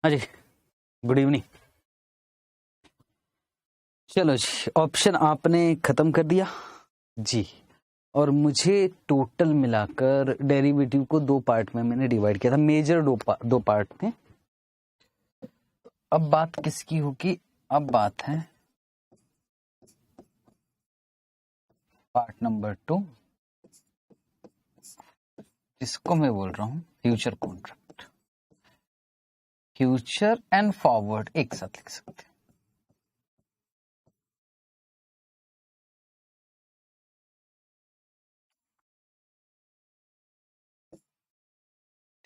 हाँ जी, good evening. चलो जी, option आपने खत्म कर दिया जी। और मुझे टोटल मिलाकर डेरिवेटिव को दो पार्ट में मैंने डिवाइड किया था, मेजर दो पार्ट में। अब बात किसकी होगी? अब बात है पार्ट नंबर 2, जिसको मैं बोल रहा हूं future contract. Future and forward एक साथ लिख सकते हैं।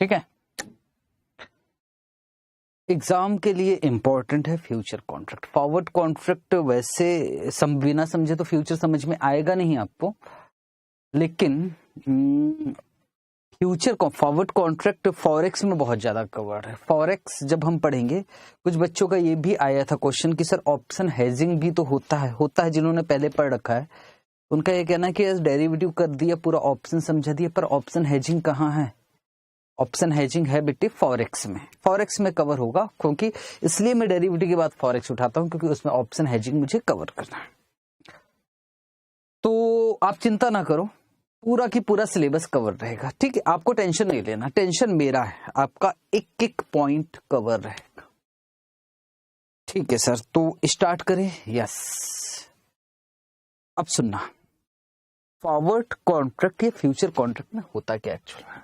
ठीक है, एग्जाम के लिए इंपॉर्टेंट है फ्यूचर कॉन्ट्रैक्ट। फॉरवर्ड कॉन्ट्रैक्ट वैसे बिना समझे तो फ्यूचर समझ में आएगा नहीं आपको, लेकिन फ्यूचर को फॉरवर्ड कॉन्ट्रैक्ट फॉरेक्स में बहुत ज्यादा कवर्ड है। फॉरेक्स जब हम पढ़ेंगे, कुछ बच्चों का ये भी आया था क्वेश्चन कि सर ऑप्शन हेजिंग भी तो होता है जिन्होंने पहले पढ़ रखा है उनका ये कहना है कि डेरिवेटिव कर दिया, पूरा ऑप्शन समझा दिया, पर ऑप्शन हेजिंग कहाँ है? ऑप्शन हेजिंग है बेटे फॉरेक्स में। फॉरेक्स में कवर होगा, क्योंकि इसलिए मैं डेरिवेटिव के बाद फॉरेक्स उठाता हूं, क्योंकि उसमें ऑप्शन हेजिंग मुझे कवर करना है। तो आप चिंता ना करो, पूरा की पूरा सिलेबस कवर रहेगा। ठीक है, आपको टेंशन नहीं लेना, टेंशन मेरा है, आपका एक एक पॉइंट कवर रहेगा। ठीक है सर, तो स्टार्ट करें? यस। अब सुनना, फॉरवर्ड कॉन्ट्रैक्ट या फ्यूचर कॉन्ट्रैक्ट में होता क्या एक्चुअल में?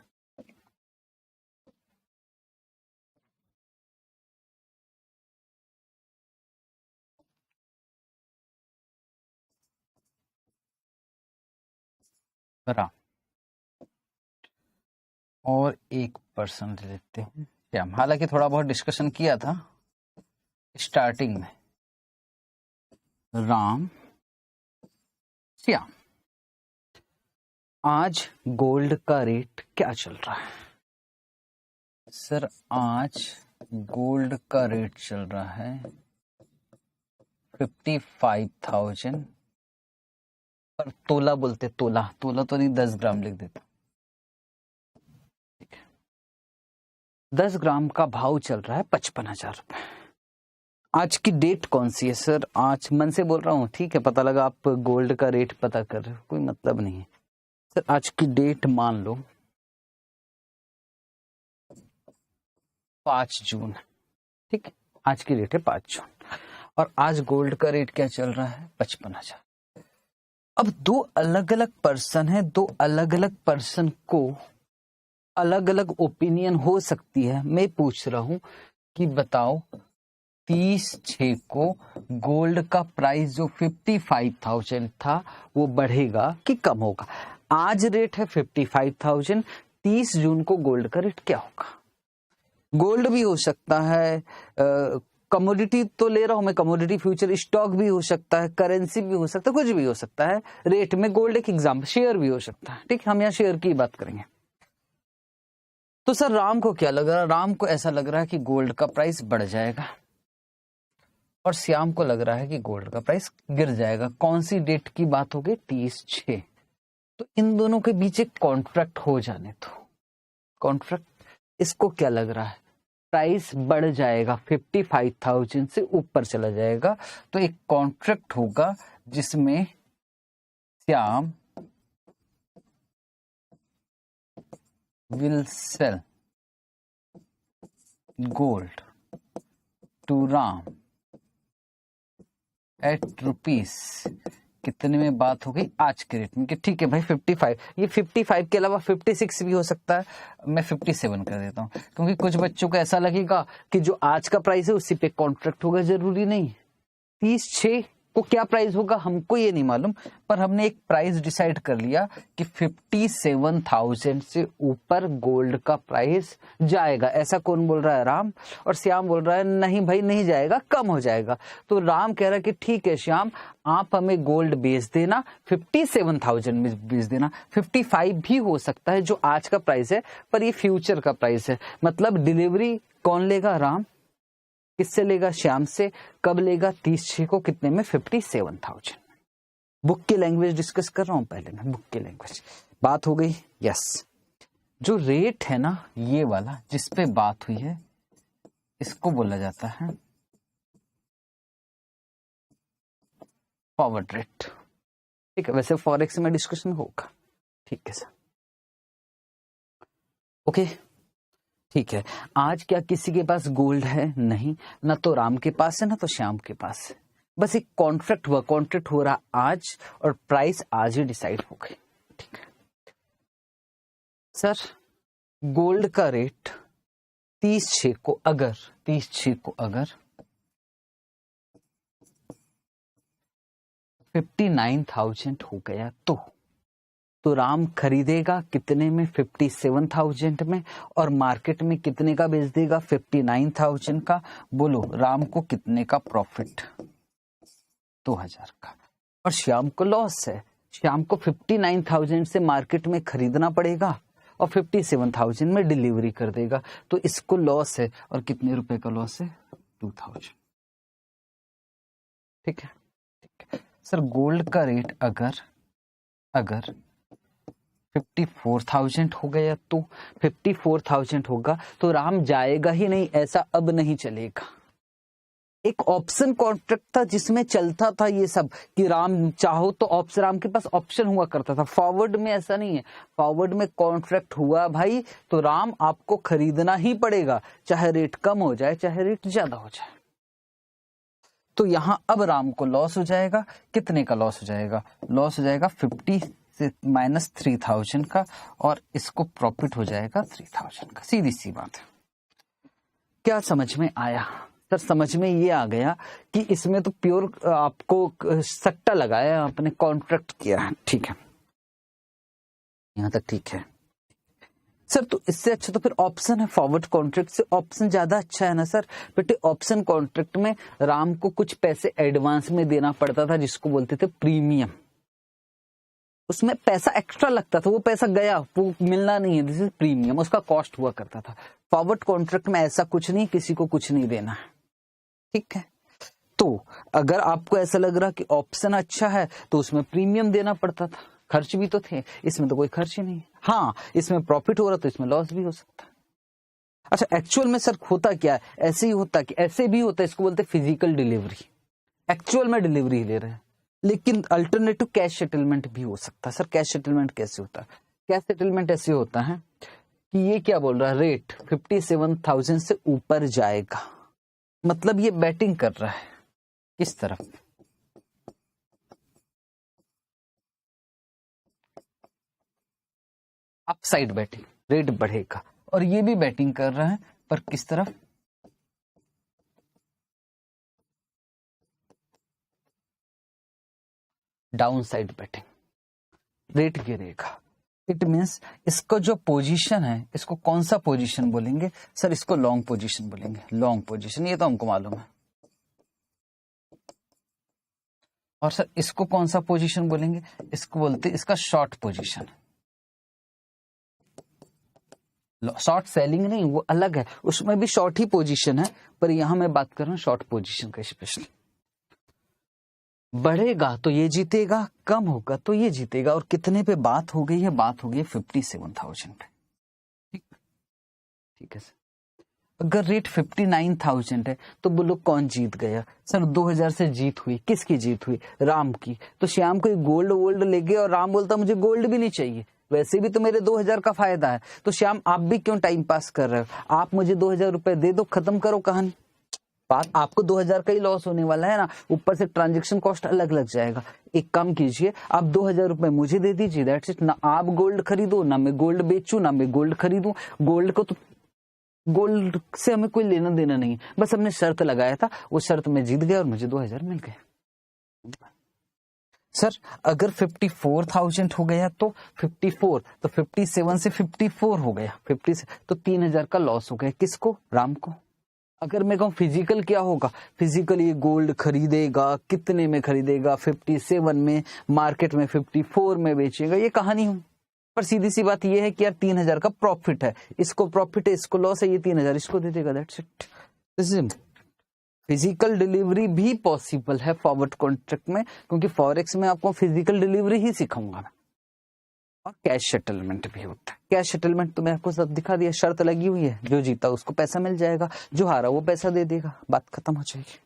और एक पर्सन ले लेते हैं श्याम। हालांकि थोड़ा बहुत डिस्कशन किया था स्टार्टिंग में। राम, श्याम, आज गोल्ड का रेट क्या चल रहा है? सर आज गोल्ड का रेट चल रहा है 55,000 पर तोला बोलते, तोला तो नहीं, 10 ग्राम लिख देता। 10 ग्राम का भाव चल रहा है 55,000 रुपए। आज की डेट कौन सी है? सर आज मन से बोल रहा हूँ, ठीक है, पता लगा आप गोल्ड का रेट पता कर रहे हो, कोई मतलब नहीं है। सर आज की डेट मान लो 5 जून, ठीक है, आज की डेट है 5 जून और आज गोल्ड का रेट क्या चल रहा है? 55,000। अब दो अलग अलग पर्सन है, दो अलग अलग पर्सन को अलग अलग ओपिनियन हो सकती है। मैं पूछ रहा हूं कि बताओ 30/6 को गोल्ड का प्राइस जो 55,000 था वो बढ़ेगा कि कम होगा? आज रेट है 55,000, 30 जून को गोल्ड का रेट क्या होगा? गोल्ड भी हो सकता है, कमोडिटी तो ले रहा हूं मैं, कमोडिटी फ्यूचर स्टॉक भी हो सकता है, करेंसी भी हो सकता है, कुछ भी हो सकता है। रेट में गोल्ड एक एग्जाम्पल, शेयर भी हो सकता है। ठीक है, हम यहाँ शेयर की बात करेंगे। तो सर राम को क्या लग रहा है? राम को ऐसा लग रहा है कि गोल्ड का प्राइस बढ़ जाएगा और श्याम को लग रहा है कि गोल्ड का प्राइस गिर जाएगा। कौन सी डेट की बात होगी? 30/6। तो इन दोनों के बीच एक कॉन्ट्रैक्ट हो जाने दो। कॉन्ट्रैक्ट, इसको क्या लग रहा है? प्राइस बढ़ जाएगा, 55,000 से ऊपर चला जाएगा। तो एक कॉन्ट्रैक्ट होगा जिसमें Shyam will sell gold to Ram at rupees कितने में बात हो गई? आज के रेट में। कि ठीक है भाई 55, ये 55 के अलावा 56 भी हो सकता है, मैं 57 कर देता हूँ, क्योंकि कुछ बच्चों को ऐसा लगेगा कि जो आज का प्राइस है उसी पे कॉन्ट्रैक्ट होगा। जरूरी नहीं। 30/6 को क्या प्राइस होगा हमको ये नहीं मालूम, पर हमने एक प्राइस डिसाइड कर लिया कि 57,000 से ऊपर गोल्ड का प्राइस जाएगा। ऐसा कौन बोल रहा है? राम। और श्याम बोल रहा है नहीं भाई नहीं जाएगा, कम हो जाएगा। तो राम कह रहा है कि ठीक है श्याम, आप हमें गोल्ड बेच देना, 57,000 में बेच देना। 55 भी हो सकता है जो आज का प्राइस है, पर ये फ्यूचर का प्राइस है। मतलब डिलीवरी कौन लेगा? राम। किससे लेगा? श्याम से। कब लेगा? 30/6 को। कितने में? 57,000। बुक की लैंग्वेज डिस्कस कर रहा हूं पहले मैं, बुक की लैंग्वेज। बात हो गई? यस। जो रेट है ना ये वाला जिस पे बात हुई है, इसको बोला जाता है फॉरवर्ड रेट। ठीक है, वैसे फॉरेक्स में डिस्कशन होगा। ठीक है सर, ओके ठीक है। आज क्या किसी के पास गोल्ड है? नहीं, ना तो राम के पास है ना तो श्याम के पास है। बस एक कॉन्ट्रैक्ट हुआ, कॉन्ट्रैक्ट हो रहा आज और प्राइस आज ही डिसाइड हो गई। ठीक है सर, गोल्ड का रेट 30/6 को अगर 59,000 हो गया तो राम खरीदेगा कितने में? 57,000 में, और मार्केट में कितने का बेच देगा? 59,000 का। बोलो राम को कितने का प्रॉफिट? 2,000 का। और श्याम को लॉस है, श्याम को 59,000 से मार्केट में खरीदना पड़ेगा और 57,000 में डिलीवरी कर देगा, तो इसको लॉस है। और कितने रुपए का लॉस है? 2,000। ठीक है सर, गोल्ड का रेट अगर 54,000 हो गया तो 54,000 होगा तो राम जाएगा ही नहीं, ऐसा अब नहीं चलेगा। एक ऑप्शन कॉन्ट्रैक्ट था जिसमें चलता था ये सब कि राम चाहो तो ऑप्शन, राम के पास ऑप्शन हुआ करता था। फॉरवर्ड में ऐसा नहीं है, फॉरवर्ड में कॉन्ट्रैक्ट हुआ भाई तो राम आपको खरीदना ही पड़ेगा, चाहे रेट कम हो जाए चाहे रेट ज्यादा हो जाए। तो यहां अब राम को लॉस हो जाएगा। कितने का लॉस हो जाएगा? लॉस हो जाएगा 50 से -3,000 का, और इसको प्रॉफिट हो जाएगा 3,000 का। सीधी सी बात है। क्या समझ में आया? सर समझ में ये आ गया कि इसमें तो प्योर आपको सट्टा लगाया, आपने कॉन्ट्रैक्ट किया है। ठीक है, यहां तक ठीक है सर। तो इससे अच्छा तो फिर ऑप्शन है, फॉरवर्ड कॉन्ट्रैक्ट से ऑप्शन ज्यादा अच्छा है ना सर। बेटे ऑप्शन कॉन्ट्रैक्ट में राम को कुछ पैसे एडवांस में देना पड़ता था जिसको बोलते थे प्रीमियम। उसमें पैसा एक्स्ट्रा लगता था, वो पैसा गया, वो मिलना नहीं है, दिस इज प्रीमियम, उसका कॉस्ट हुआ करता था। फॉरवर्ड कॉन्ट्रैक्ट में ऐसा कुछ नहीं, किसी को कुछ नहीं देना है। ठीक है, तो अगर आपको ऐसा लग रहा कि ऑप्शन अच्छा है तो उसमें प्रीमियम देना पड़ता था, खर्च भी तो थे, इसमें तो कोई खर्च ही नहीं। हाँ, इसमें प्रॉफिट हो रहा तो इसमें लॉस भी हो सकता है। अच्छा, एक्चुअल में सर होता क्या है? ऐसे ही होता कि ऐसे भी होता है, इसको बोलते हैं फिजिकल डिलीवरी। एक्चुअल में डिलीवरी ले रहे हैं, लेकिन अल्टरनेटिव कैश सेटलमेंट भी हो सकता है। सर कैश सेटलमेंट कैसे होता है? कैश सेटलमेंट ऐसे होता है कि ये क्या बोल रहा है, रेट 57,000 से ऊपर जाएगा, मतलब ये बैटिंग कर रहा है किस तरफ? अपसाइड बैटिंग, रेट बढ़ेगा। और ये भी बैटिंग कर रहा है, पर किस तरफ? डाउन साइड बैटिंग, रेट गिरेगा। इट मीन्स इसका जो पोजीशन है, इसको कौन सा पोजीशन बोलेंगे? सर इसको लॉन्ग पोजीशन बोलेंगे। लॉन्ग पोजीशन, ये तो हमको मालूम है। और सर इसको कौन सा पोजीशन बोलेंगे? इसको बोलते हैं, इसका शॉर्ट पोजीशन। शॉर्ट सेलिंग नहीं, वो अलग है, उसमें भी शॉर्ट ही पोजीशन है, पर यहां मैं बात कर रहा हूं शॉर्ट पोजीशन का स्पेशली। बढ़ेगा तो ये जीतेगा, कम होगा तो ये जीतेगा। और कितने पे बात हो गई है? बात हो गई है 57,000 पे। ठीक है सर। अगर रेट 59,000 है तो बोलो कौन जीत गया? सर 2,000 से जीत हुई। किसकी जीत हुई? राम की। तो श्याम को गोल्ड वोल्ड ले गए और राम बोलता मुझे गोल्ड भी नहीं चाहिए, वैसे भी तो मेरे 2,000 का फायदा है। तो श्याम आप भी क्यों टाइम पास कर रहे हो? आप मुझे 2,000 रुपए दे दो, खत्म करो कहानी। बात आपको 2,000 का ही लॉस होने वाला है ना, ऊपर से ट्रांजेक्शन कॉस्ट अलग लग जाएगा। एक काम कीजिए, आप 2,000 रुपए मुझे दे दीजिए, दैट्स इट। ना आप गोल्ड खरीदो, ना मैं गोल्ड बेचूं, ना मैं गोल्ड खरीदूं। गोल्ड को तो, गोल्ड से हमें कोई लेना देना नहीं, बस हमने शर्त लगाया था, वो शर्त में जीत गया और मुझे 2,000 मिल गए। सर अगर 54,000 हो गया तो 54, तो 57 से 54 हो गया, 50 तो 3,000 का लॉस हो गया। किसको? राम को। अगर मैं कहूं फिजिकल क्या होगा? फिजिकल ये गोल्ड खरीदेगा, कितने में खरीदेगा? 57 में, मार्केट में 54 में बेचेगा, ये कहानी हो। पर सीधी सी बात ये है कि यार 3,000 का प्रॉफिट है, इसको प्रॉफिट है, इसको लॉस है, ये 3,000 इसको दे देगा, that's it. This is physical delivery भी पॉसिबल है फॉरवर्ड कॉन्ट्रैक्ट में, क्योंकि फॉरेक्स में आपको फिजिकल डिलीवरी ही सिखाऊंगा मैं। और कैश सेटलमेंट भी होता है। कैश सेटलमेंट तो मैं आपको सब दिखा दिया, शर्त लगी हुई है, जो जीता उसको पैसा मिल जाएगा, जो हारा वो पैसा दे देगा, बात खत्म हो जाएगी।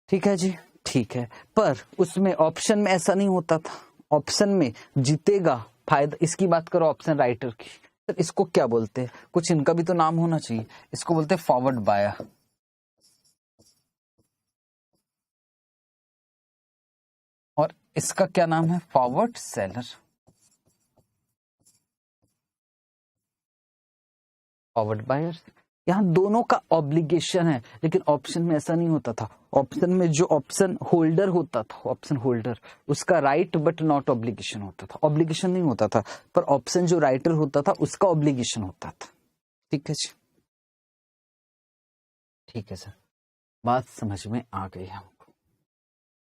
ठीक है जी, ठीक है। पर उसमें ऑप्शन में ऐसा नहीं होता था, ऑप्शन में जीतेगा फायदा, इसकी बात करो ऑप्शन राइटर की, तो इसको क्या बोलते हैं, कुछ इनका भी तो नाम होना चाहिए, इसको बोलते हैं फॉरवर्ड बायर, और इसका क्या नाम है, फॉरवर्ड सेलर। फॉरवर्ड बायर, यहाँ दोनों का ऑब्लिगेशन है, लेकिन ऑप्शन में ऐसा नहीं होता था। ऑप्शन में जो ऑप्शन होल्डर होता था, ऑप्शन होल्डर, उसका राइट बट नॉट ऑब्लिगेशन होता था, ऑब्लिगेशन नहीं होता था, पर ऑप्शन जो राइटर होता था उसका ऑब्लिगेशन होता था। ठीक है जी, ठीक है सर, बात समझ में आ गई हमको,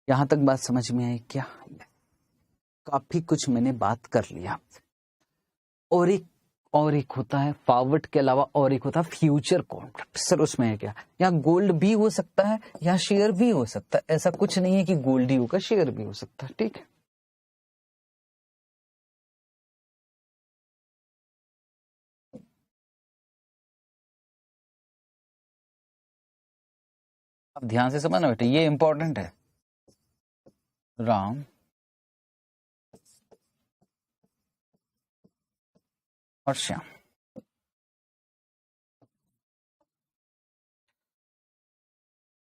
यहां तक बात समझ में आई क्या? काफी कुछ मैंने बात कर लिया आपसे। और एक होता है फॉरवर्ड के अलावा, और एक होता है फ्यूचर कॉन्ट्रैक्ट। सर उसमें है क्या? यहाँ गोल्ड भी हो सकता है, यहाँ शेयर भी हो सकता है, ऐसा कुछ नहीं है कि गोल्ड ही होगा, शेयर भी हो सकता है। ठीक है, अब ध्यान से समझना बेटे, ये इंपॉर्टेंट है। राम और श्याम,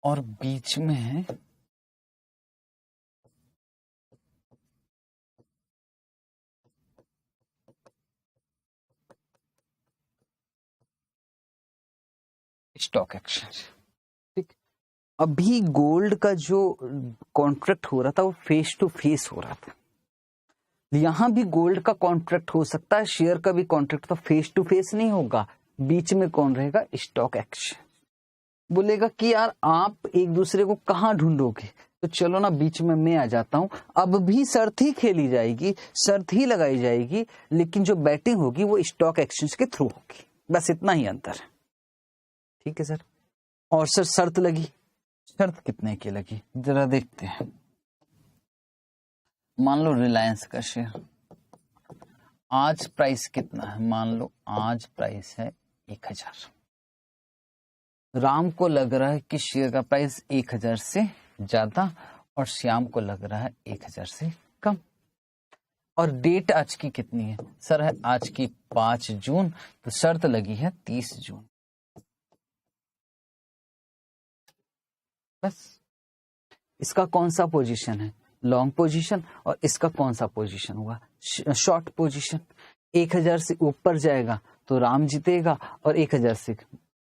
और बीच में है स्टॉक एक्सचेंज। ठीक, अभी गोल्ड का जो कॉन्ट्रैक्ट हो रहा था वो फेस टू फेस हो रहा था, यहां भी गोल्ड का कॉन्ट्रैक्ट हो सकता है, शेयर का भी कॉन्ट्रैक्ट, तो फेस टू फेस नहीं होगा, बीच में कौन रहेगा? Stock exchange. बोलेगा कि यार आप एक दूसरे को कहां ढूंढोगे, तो चलो ना बीच में मैं आ जाता हूं। अब भी शर्त ही खेली जाएगी, शर्त ही लगाई जाएगी, लेकिन जो बैटिंग होगी वो स्टॉक एक्सचेंज के थ्रू होगी, बस इतना ही अंतर है। ठीक है सर, और सर शर्त लगी, शर्त कितने की लगी जरा देखते हैं। मान लो रिलायंस का शेयर, आज प्राइस कितना है, मान लो आज प्राइस है 1000। राम को लग रहा है कि शेयर का प्राइस 1000 से ज्यादा, और श्याम को लग रहा है 1000 से कम। और डेट आज की कितनी है सर? है आज की 5 जून, तो शर्त लगी है 30 जून। बस, इसका कौन सा पोजीशन है? लॉन्ग पोजीशन, और इसका कौन सा पोजीशन हुआ? Short position. 1000 से ऊपर जाएगा तो राम जीतेगा, और 1000 से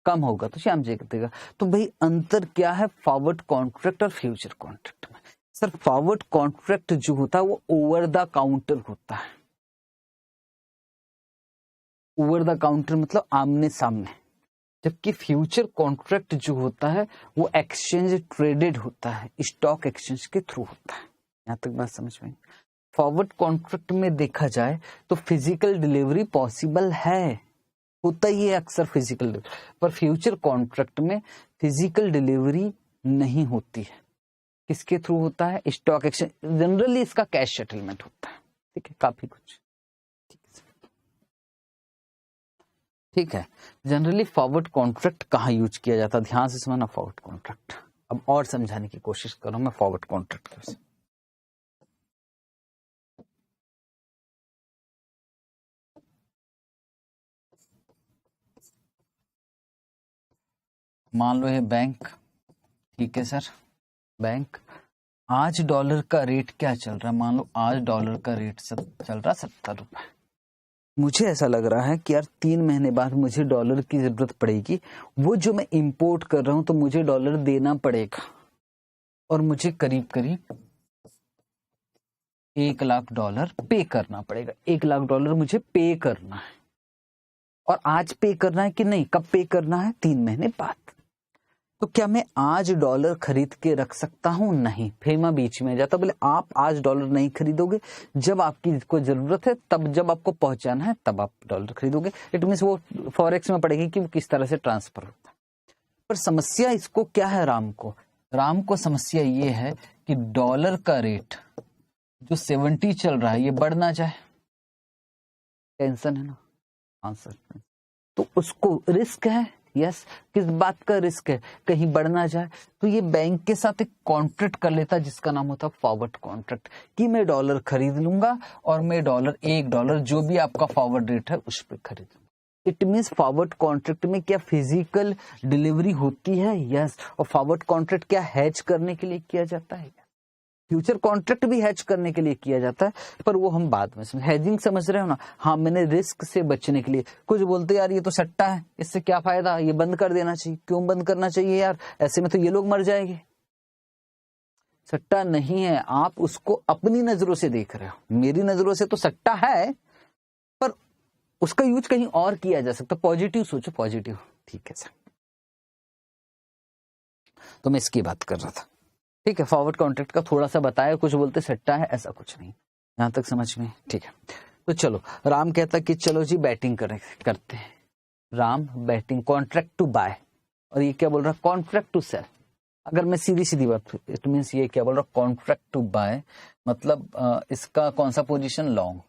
कम होगा तो श्याम जीतेगा। तो भाई अंतर क्या है फॉरवर्ड कॉन्ट्रैक्ट और फ्यूचर कॉन्ट्रैक्ट में? सर फॉरवर्ड कॉन्ट्रैक्ट जो होता है वो ओवर द काउंटर होता है। ओवर द काउंटर मतलब आमने सामने, जबकि फ्यूचर कॉन्ट्रैक्ट जो होता है वो एक्सचेंज ट्रेडेड होता है, स्टॉक एक्सचेंज के थ्रू होता है। यहां तक बात समझ में? फॉरवर्ड कॉन्ट्रैक्ट में देखा जाए तो फिजिकल डिलीवरी पॉसिबल है, होता ही है अक्सर फिजिकल डिलीवरी, पर फ्यूचर कॉन्ट्रैक्ट में फिजिकल डिलीवरी नहीं होती है। किसके थ्रू होता है? Stock exchange. जनरली इसका कैश सेटलमेंट होता है। ठीक है, काफी कुछ ठीक है। जनरली फॉरवर्ड कॉन्ट्रैक्ट कहाँ यूज किया जाता है? ध्यान से समझना फॉरवर्ड कॉन्ट्रैक्ट। अब और समझाने की कोशिश करो मैं फॉरवर्ड कॉन्ट्रैक्ट कैसे। मान लो ये बैंक, ठीक है सर, बैंक। आज डॉलर का रेट क्या चल रहा है? मान लो आज डॉलर का रेट चल रहा 70 रुपए। मुझे ऐसा लग रहा है कि यार 3 महीने बाद मुझे डॉलर की जरूरत पड़ेगी, वो जो मैं इंपोर्ट कर रहा हूं तो मुझे डॉलर देना पड़ेगा, और मुझे करीब करीब $1,00,000 पे करना पड़ेगा। $1,00,000 मुझे पे करना है, और आज पे करना है कि नहीं, कब पे करना है? 3 महीने बाद। तो क्या मैं आज डॉलर खरीद के रख सकता हूं? नहीं। फेमा बीच में जाता, बोले आप आज डॉलर नहीं खरीदोगे, जब आपकी को जरूरत है तब, जब आपको पहुंचाना है तब आप डॉलर खरीदोगे। इट मीन्स वो फॉरेक्स में पड़ेगी कि वो किस तरह से ट्रांसफर होता है। पर समस्या इसको क्या है? राम को समस्या ये है कि डॉलर का रेट जो 70 चल रहा है ये बढ़ ना जाए, टेंशन है ना। हाँ सर, तो उसको रिस्क है। यस, किस बात का रिस्क है? कहीं बढ़ ना जाए। तो ये बैंक के साथ एक कॉन्ट्रैक्ट कर लेता है जिसका नाम होता है फॉरवर्ड कॉन्ट्रैक्ट, कि मैं डॉलर खरीद लूंगा और मैं $1 जो भी आपका फॉरवर्ड रेट है उस पर खरीद लूंगा। इट मीन्स फॉरवर्ड कॉन्ट्रैक्ट में क्या फिजिकल डिलीवरी होती है? यस। और फॉरवर्ड कॉन्ट्रैक्ट क्या हेज करने के लिए किया जाता है? फ्यूचर कॉन्ट्रैक्ट भी हेज करने के लिए किया जाता है, पर वो हम बाद में समझ। हेजिंग समझ रहे हो ना? हाँ, मैंने रिस्क से बचने के लिए। कुछ बोलते यार ये तो सट्टा है, इससे क्या फायदा, ये बंद कर देना चाहिए। क्यों बंद करना चाहिए यार? ऐसे में तो ये लोग मर जाएंगे। सट्टा नहीं है, आप उसको अपनी नजरों से देख रहे हो। मेरी नजरों से तो सट्टा है, पर उसका यूज कहीं और किया जा सकता। पॉजिटिव सोचो, पॉजिटिव। ठीक है सर, तो मैं इसकी बात कर रहा था। ठीक है, फॉरवर्ड कॉन्ट्रैक्ट का थोड़ा सा बताया। कुछ बोलते सट्टा है, ऐसा कुछ नहीं। यहां तक समझ में? ठीक है। तो चलो, राम कहता कि चलो जी बैटिंग करते हैं। Ram batting, contract to buy, और ये क्या बोल रहा है? Contract to sell. अगर मैं सीधी बात, इट मीन्स ये क्या बोल रहा? कॉन्ट्रैक्ट टू बाय, मतलब इसका कौन सा पोजीशन? लॉन्ग,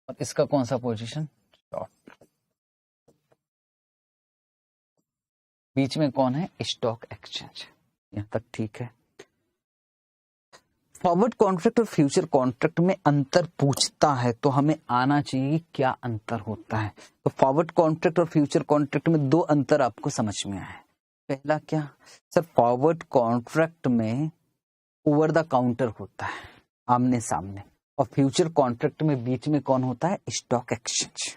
और इसका कौन सा पोजीशन? शॉर्ट। बीच में कौन है? Stock exchange. यहां तक ठीक है। फॉरवर्ड कॉन्ट्रैक्ट और फ्यूचर कॉन्ट्रैक्ट में अंतर पूछता है तो हमें आना चाहिए क्या अंतर होता है। तो फॉरवर्ड कॉन्ट्रैक्ट और फ्यूचर कॉन्ट्रैक्ट में दो अंतर आपको समझ में आए। पहला क्या सर? फॉरवर्ड कॉन्ट्रैक्ट में ओवर द काउंटर होता है, आमने सामने, और फ्यूचर कॉन्ट्रैक्ट में बीच में कौन होता है? Stock exchange.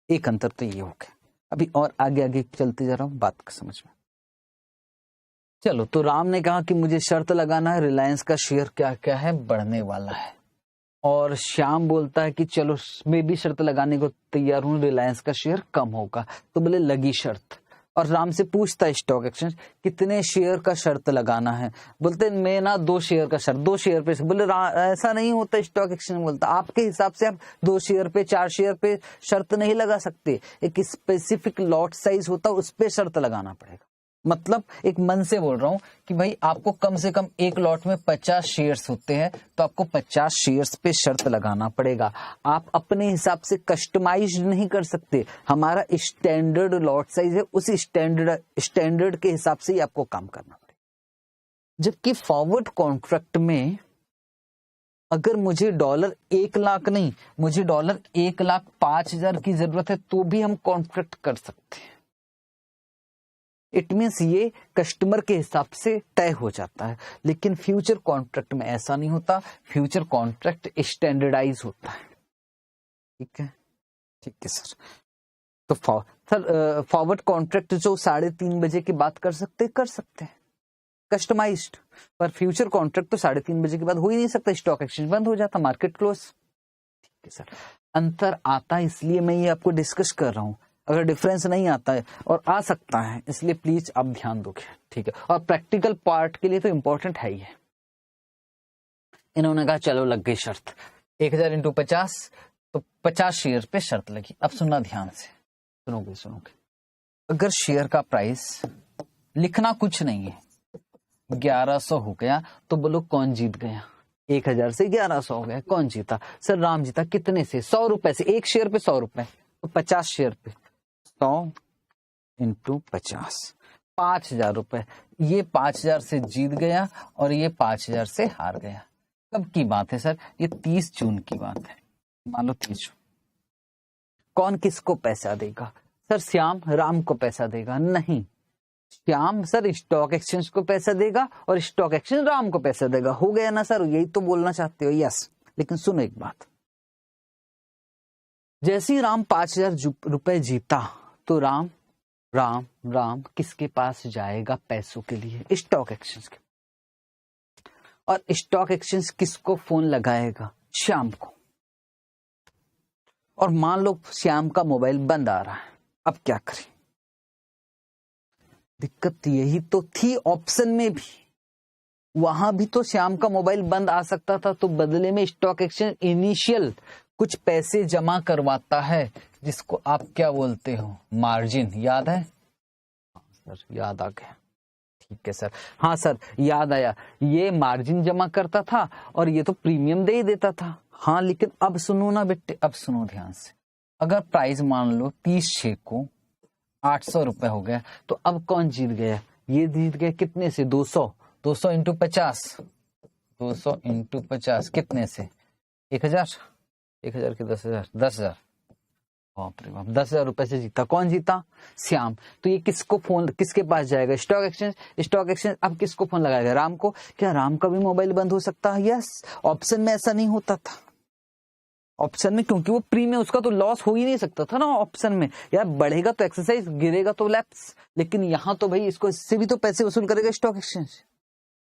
एक अंतर तो ये हो गया। अभी और आगे चलते जा रहा हूं, बात को समझ में। चलो, तो राम ने कहा कि मुझे शर्त लगाना है, रिलायंस का शेयर क्या क्या है? बढ़ने वाला है। और श्याम बोलता है कि चलो मैं भी शर्त लगाने को तैयार हूं, रिलायंस का शेयर कम होगा। तो बोले लगी शर्त। और राम से पूछता है स्टॉक एक्सचेंज कितने शेयर का शर्त लगाना है? बोलते मैं ना 2 शेयर का शर्त, 2 शेयर पे। बोले ऐसा नहीं होता। स्टॉक एक्सचेंज बोलता आपके हिसाब से आप 2 शेयर पे, 4 शेयर पे शर्त नहीं लगा सकते। एक स्पेसिफिक लॉट साइज होता है, उस पे शर्त लगाना पड़ेगा। मतलब एक मन से बोल रहा हूं कि भाई आपको कम से कम एक लॉट में 50 शेयर्स होते हैं, तो आपको 50 शेयर्स पे शर्त लगाना पड़ेगा। आप अपने हिसाब से कस्टमाइज नहीं कर सकते। हमारा स्टैंडर्ड लॉट साइज है, उस स्टैंडर्ड के हिसाब से ही आपको काम करना पड़ेगा। जबकि फॉरवर्ड कॉन्ट्रैक्ट में अगर मुझे $1 लाख नहीं, मुझे $1,05,000 की जरूरत है, तो भी हम कॉन्ट्रैक्ट कर सकते हैं। इट मीन्स ये कस्टमर के हिसाब से तय हो जाता है। लेकिन फ्यूचर कॉन्ट्रैक्ट में ऐसा नहीं होता। फ्यूचर कॉन्ट्रैक्ट स्टैंडर्डाइज होता है। ठीक है, ठीक है सर। तो सर फॉरवर्ड कॉन्ट्रैक्ट जो 3:30 बजे की बात कर सकते हैं कस्टमाइज्ड, पर फ्यूचर कॉन्ट्रैक्ट तो 3:30 बजे के बाद हो ही नहीं सकता। स्टॉक एक्सचेंज बंद हो जाता, मार्केट क्लोज। ठीक है सर, अंतर आता है, इसलिए मैं ये आपको डिस्कस कर रहा हूं। अगर डिफरेंस नहीं आता है, और आ सकता है, इसलिए प्लीज आप ध्यान दोगे। ठीक है, और प्रैक्टिकल पार्ट के लिए तो इंपॉर्टेंट है ही है। इन्होंने कहा चलो लग गई शर्त, 1000 × 50, तो 50 शेयर पे शर्त लगी। अब सुनना ध्यान से, सुनोगे। अगर शेयर का प्राइस लिखना कुछ नहीं है, 1100 हो गया, तो बोलो कौन जीत गया? 1000 से 1100 हो गया, कौन जीता? सर राम जीता। कितने से? 100 रुपए से। एक शेयर पे 100 रुपए, तो 50 शेयर पे 100 × 50, 5000 रुपए। ये 5000 से जीत गया और ये 5000 से हार गया। कब की बात है सर? ये 30 जून की बात है। मान लो 30 जून। कौन किसको पैसा देगा? सर श्याम राम को पैसा देगा। नहीं, श्याम सर स्टॉक एक्सचेंज को पैसा देगा और स्टॉक एक्सचेंज राम को पैसा देगा। हो गया ना सर? यही तो बोलना चाहते हो। यस, लेकिन सुनो एक बात, जैसे ही राम 5000 रुपए जीता, तो राम किसके पास जाएगा पैसों के लिए? स्टॉक एक्सचेंज के। और स्टॉक एक्सचेंज किसको फोन लगाएगा? श्याम को। और मान लो श्याम का मोबाइल बंद आ रहा है, अब क्या करें? दिक्कत यही तो थी। ऑप्शन में भी, वहां भी तो श्याम का मोबाइल बंद आ सकता था, तो बदले में स्टॉक एक्सचेंज इनिशियल कुछ पैसे जमा करवाता है, जिसको आप क्या बोलते हो? मार्जिन। याद है? सर याद आ गया। ठीक है सर। हाँ सर, याद आया, ये मार्जिन जमा करता था और ये तो प्रीमियम दे ही देता था। हाँ, लेकिन अब सुनो ना बेटे, अब सुनो ध्यान से। अगर प्राइस मान लो 30/6 को 800 रुपए हो गया, तो अब कौन जीत गया? ये जीत गया कितने से? 200। 200 इंटू 50, 200 इंटू 50 कितने से? 1000। 1000 के 10,000, 10,000। बाप रे बाप, 10,000 रुपए से जीता। कौन जीता? श्याम। तो ये किसको फोन, किसके पास जाएगा? Stock exchange. स्टॉक एक्सचेंज अब किसको फोन लगाएगा? राम को। क्या राम का भी मोबाइल बंद हो सकता है? यस। ऑप्शन में ऐसा नहीं होता था। ऑप्शन में क्योंकि वो प्रीमियम, उसका तो लॉस हो ही नहीं सकता था ना ऑप्शन में। यार बढ़ेगा तो एक्सरसाइज, गिरेगा तो लैप्स। लेकिन यहाँ तो भाई इसको, इससे भी तो पैसे वसूल करेगा स्टॉक एक्सचेंज,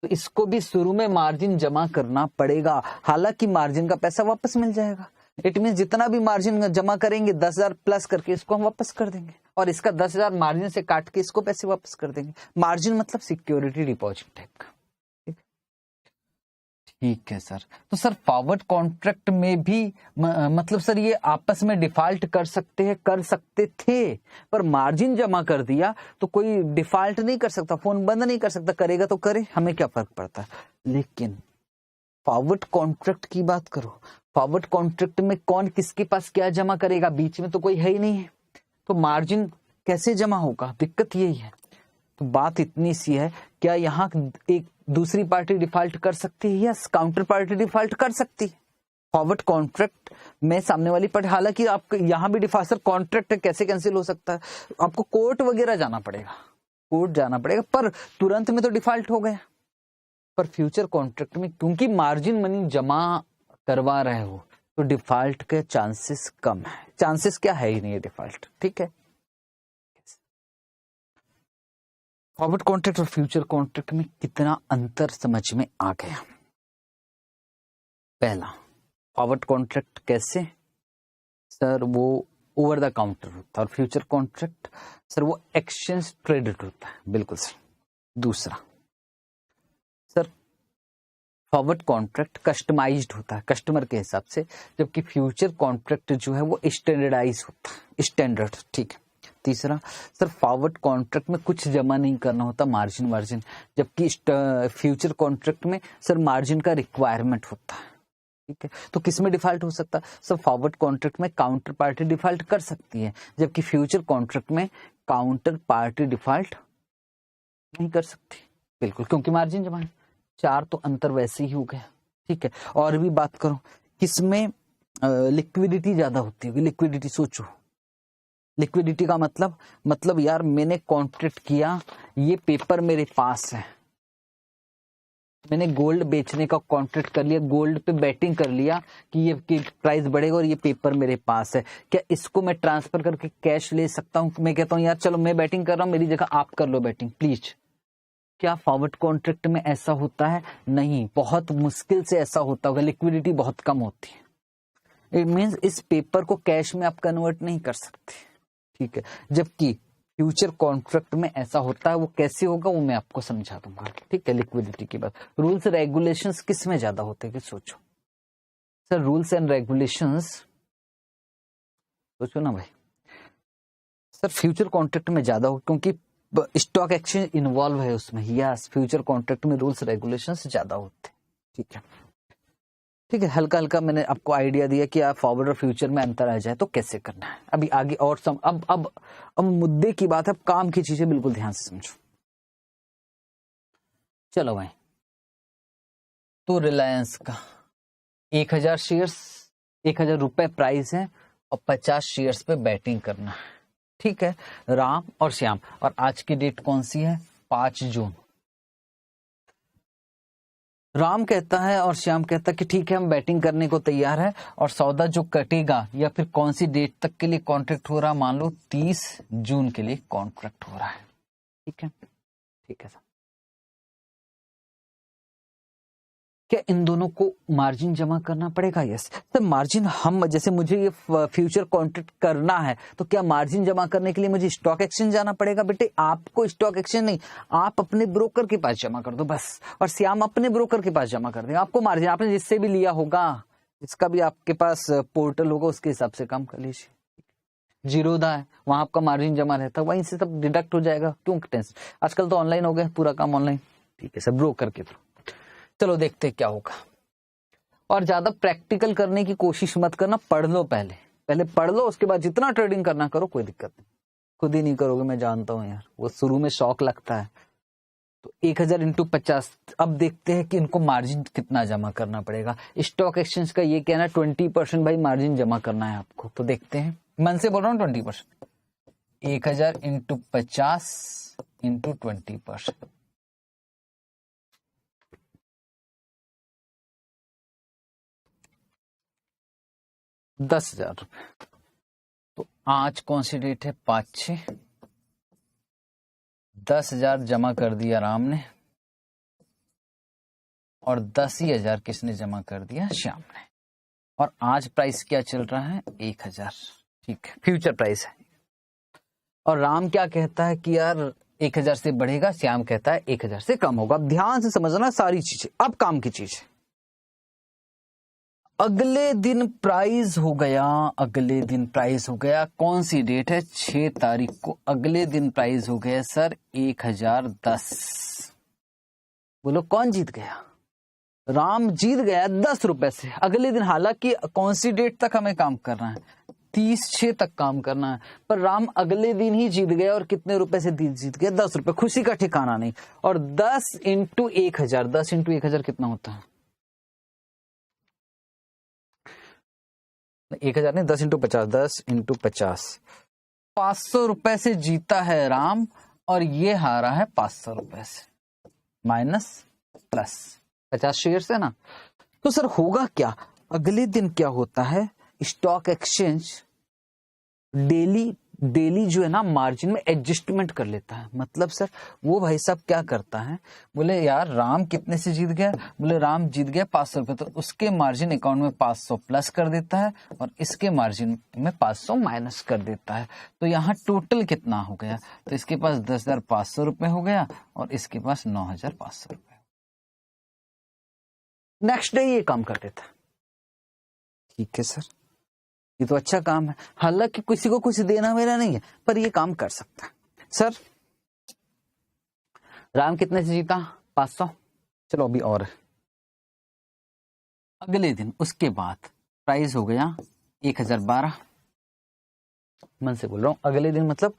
तो इसको भी शुरू में मार्जिन जमा करना पड़ेगा। हालांकि मार्जिन का पैसा वापस मिल जाएगा। इट मीन जितना भी मार्जिन जमा करेंगे 10,000 प्लस करके इसको हम वापस कर देंगे, और इसका 10,000 मार्जिन से काट के इसको पैसे वापस कर देंगे। मार्जिन मतलब सिक्योरिटी डिपॉजिट टाइप का। ठीक है सर। तो सर फॉरवर्ड कॉन्ट्रैक्ट में भी मतलब सर ये आपस में डिफॉल्ट कर सकते हैं, कर सकते थे, पर मार्जिन जमा कर दिया तो कोई डिफॉल्ट नहीं कर सकता, फोन बंद नहीं कर सकता। करेगा तो करे, हमें क्या फर्क पड़ता है। लेकिन फॉरवर्ड कॉन्ट्रैक्ट की बात करो, फॉरवर्ड कॉन्ट्रैक्ट में कौन किसके पास क्या जमा करेगा? बीच में तो कोई है ही नहीं है, तो मार्जिन कैसे जमा होगा? दिक्कत यही है। तो बात इतनी सी है, क्या यहाँ एक दूसरी पार्टी डिफॉल्ट कर सकती है? यस, काउंटर पार्टी डिफॉल्ट कर सकती है। फॉरवर्ड कॉन्ट्रैक्ट में सामने वाली पार्टी, हालांकि आपको यहाँ भी डिफॉल्ट, सर कॉन्ट्रैक्ट कैसे कैंसिल हो सकता है? आपको कोर्ट वगैरह जाना पड़ेगा, कोर्ट जाना पड़ेगा, पर तुरंत में तो डिफॉल्ट हो गया। पर फ्यूचर कॉन्ट्रैक्ट में क्योंकि मार्जिन मनी जमा करवा रहे हो, तो डिफॉल्ट के चांसेस कम है। चांसेस क्या है ही नहीं है डिफॉल्ट। ठीक है। फॉरवर्ड कॉन्ट्रैक्ट और फ्यूचर कॉन्ट्रैक्ट में कितना अंतर समझ में आ गया? पहला, फॉरवर्ड कॉन्ट्रैक्ट कैसे सर वो ओवर द काउंटर होता है, और फ्यूचर कॉन्ट्रैक्ट सर वो एक्सचेंज ट्रेडेड होता है। बिल्कुल सर। दूसरा सर, फॉरवर्ड कॉन्ट्रैक्ट कस्टमाइज्ड होता है कस्टमर के हिसाब से, जबकि फ्यूचर कॉन्ट्रैक्ट जो है वो स्टैंडर्डाइज होता है, स्टैंडर्ड। ठीक है। तीसरा सर, फॉरवर्ड कॉन्ट्रैक्ट में कुछ जमा नहीं करना होता मार्जिन, जबकि फ्यूचर कॉन्ट्रैक्ट में सर मार्जिन का रिक्वायरमेंट होता है। ठीक है। तो किस में डिफॉल्ट हो सकता है सर? फॉरवर्ड कॉन्ट्रैक्ट में काउंटर पार्टी डिफॉल्ट कर सकती है, जबकि फ्यूचर कॉन्ट्रैक्ट में काउंटर पार्टी डिफॉल्ट नहीं कर सकती। बिल्कुल, क्योंकि मार्जिन जमा है। 4 तो अंतर वैसे ही हो गया। ठीक है। और भी बात करो, किसमें लिक्विडिटी ज्यादा होती है? लिक्विडिटी सोचो, लिक्विडिटी का मतलब यार मैंने कॉन्ट्रैक्ट किया, ये पेपर मेरे पास है, मैंने गोल्ड बेचने का कॉन्ट्रैक्ट कर लिया, गोल्ड पे बैटिंग कर लिया कि ये प्राइस बढ़ेगा और ये पेपर मेरे पास है, क्या इसको मैं ट्रांसफर करके कैश ले सकता हूं? मैं कहता हूं यार चलो मैं बैटिंग कर रहा हूं, मेरी जगह आप कर लो बैटिंग प्लीज। क्या फॉरवर्ड कॉन्ट्रैक्ट में ऐसा होता है? नहीं, बहुत मुश्किल से ऐसा होता होगा, लिक्विडिटी बहुत कम होती है। इट मींस इस पेपर को कैश में आप कन्वर्ट नहीं कर सकते। ठीक है। जबकि फ्यूचर कॉन्ट्रैक्ट में ऐसा होता है, वो कैसे होगा वो मैं आपको समझा दूंगा। ठीक है। लिक्विडिटी की बात, रूल्स रेगुलेशंस किस में ज्यादा होते हैं कि सोचो सर, रूल्स एंड रेगुलेशंस सोचो ना भाई सर, फ्यूचर कॉन्ट्रैक्ट में ज्यादा हो क्योंकि स्टॉक एक्सचेंज इन्वॉल्व है उसमें। यस, फ्यूचर कॉन्ट्रैक्ट में रूल्स रेगुलेशंस ज्यादा होते हैं। ठीक है। ठीक है, हल्का हल्का मैंने आपको आइडिया दिया कि आप फॉरवर्ड और फ्यूचर में अंतर आ जाए तो कैसे करना है। अभी आगे और अब मुद्दे की बात है, अब काम की चीजें बिल्कुल ध्यान से समझो। चलो भाई, तो रिलायंस का 1000 शेयर्स, 1000 रुपए प्राइस है और 50 शेयर्स पे बैटिंग करना है। ठीक है। राम और श्याम, और आज की डेट कौन सी है? 5 जून। राम कहता है और श्याम कहता है कि ठीक है हम बैटिंग करने को तैयार है, और सौदा जो कटेगा या फिर कौन सी डेट तक के लिए कॉन्ट्रैक्ट हो रहा है, मान लो 30 जून के लिए कॉन्ट्रैक्ट हो रहा है। ठीक है। ठीक है सर, क्या इन दोनों को मार्जिन जमा करना पड़ेगा? यस सर, मार्जिन हम, जैसे मुझे ये फ्यूचर कॉन्ट्रैक्ट करना है तो क्या मार्जिन जमा करने के लिए मुझे स्टॉक एक्सचेंज जाना पड़ेगा? बेटे आपको स्टॉक एक्सचेंज नहीं, आप अपने ब्रोकर के पास जमा कर दो बस, और श्याम अपने ब्रोकर के पास जमा कर देगा। आपको मार्जिन आपने जिससे भी लिया होगा, जिसका भी आपके पास पोर्टल होगा उसके हिसाब से काम कर लीजिए। जीरोधा है, वहां आपका मार्जिन जमा रहता है, वहीं से सब डिडक्ट हो जाएगा, क्यों टेंशन। आजकल तो ऑनलाइन हो गया, पूरा काम ऑनलाइन, ठीक है सर, ब्रोकर के थ्रू। चलो देखते क्या होगा। और ज्यादा प्रैक्टिकल करने की कोशिश मत करना, पढ़ लो पहले पढ़ लो, उसके बाद जितना ट्रेडिंग करना करो, कोई दिक्कत नहीं। खुद ही नहीं करोगे, मैं जानता हूं यार, वो शुरू में शौक लगता है। तो 1000 इंटू 50। अब देखते हैं कि इनको मार्जिन कितना जमा करना पड़ेगा। स्टॉक एक्सचेंज का ये कहना 20% भाई मार्जिन जमा करना है आपको, तो देखते हैं, मन से बोल रहा हूँ 20%। 1000 इंटू 50 इंटू 20%, 10,000 रुपए। तो आज कौन सी डेट है, 5/6। 10,000 जमा कर दिया राम ने, और 10,000 किसने जमा कर दिया, श्याम ने। और आज प्राइस क्या चल रहा है, 1000, ठीक है, फ्यूचर प्राइस है। और राम क्या कहता है कि यार 1000 से बढ़ेगा, श्याम कहता है 1000 से कम होगा। अब ध्यान से समझना सारी चीजें, अब काम की चीज। अगले दिन प्राइस हो गया, अगले दिन प्राइस हो गया, कौन सी डेट है, 6 तारीख को। अगले दिन प्राइस हो गया सर 1010। बोलो कौन जीत गया, राम जीत गया 10 रुपए से अगले दिन। हालांकि कौन सी डेट तक हमें काम करना है, 30/6 तक काम करना है, पर राम अगले दिन ही जीत गया। और कितने रुपए से जीत गया, 10 रुपए, खुशी का ठिकाना नहीं। और 10 इंटू 1000, 10 इंटू 1000 कितना होता है, 1000 नहीं, 10 इंटू 50, 10 इंटू 50, 500 रुपए से जीता है राम, और ये हारा है 500 रुपए से, माइनस प्लस 50 शेयर से ना। तो सर होगा क्या, अगले दिन क्या होता है, स्टॉक एक्सचेंज डेली जो है ना मार्जिन में एडजस्टमेंट कर लेता है। मतलब सर वो भाई साहब क्या करता है, बोले यार राम कितने से जीत गया, बोले राम जीत गया 500 रुपए, तो उसके मार्जिन अकाउंट में 500 प्लस कर देता है, और इसके मार्जिन में 500 माइनस कर देता है। तो यहाँ टोटल कितना हो गया, तो इसके पास 10,500 रुपए हो गया, और इसके पास 9,500 रुपए। नेक्स्ट डे ये काम कर देता है, ठीक है सर, ये तो अच्छा काम है। हालांकि किसी को कुछ देना मेरा नहीं है, पर ये काम कर सकता है। सर राम कितने से जीता, 500। चलो अभी और अगले दिन उसके बाद प्राइस हो गया 1012। मन से बोल रहा हूं, अगले दिन मतलब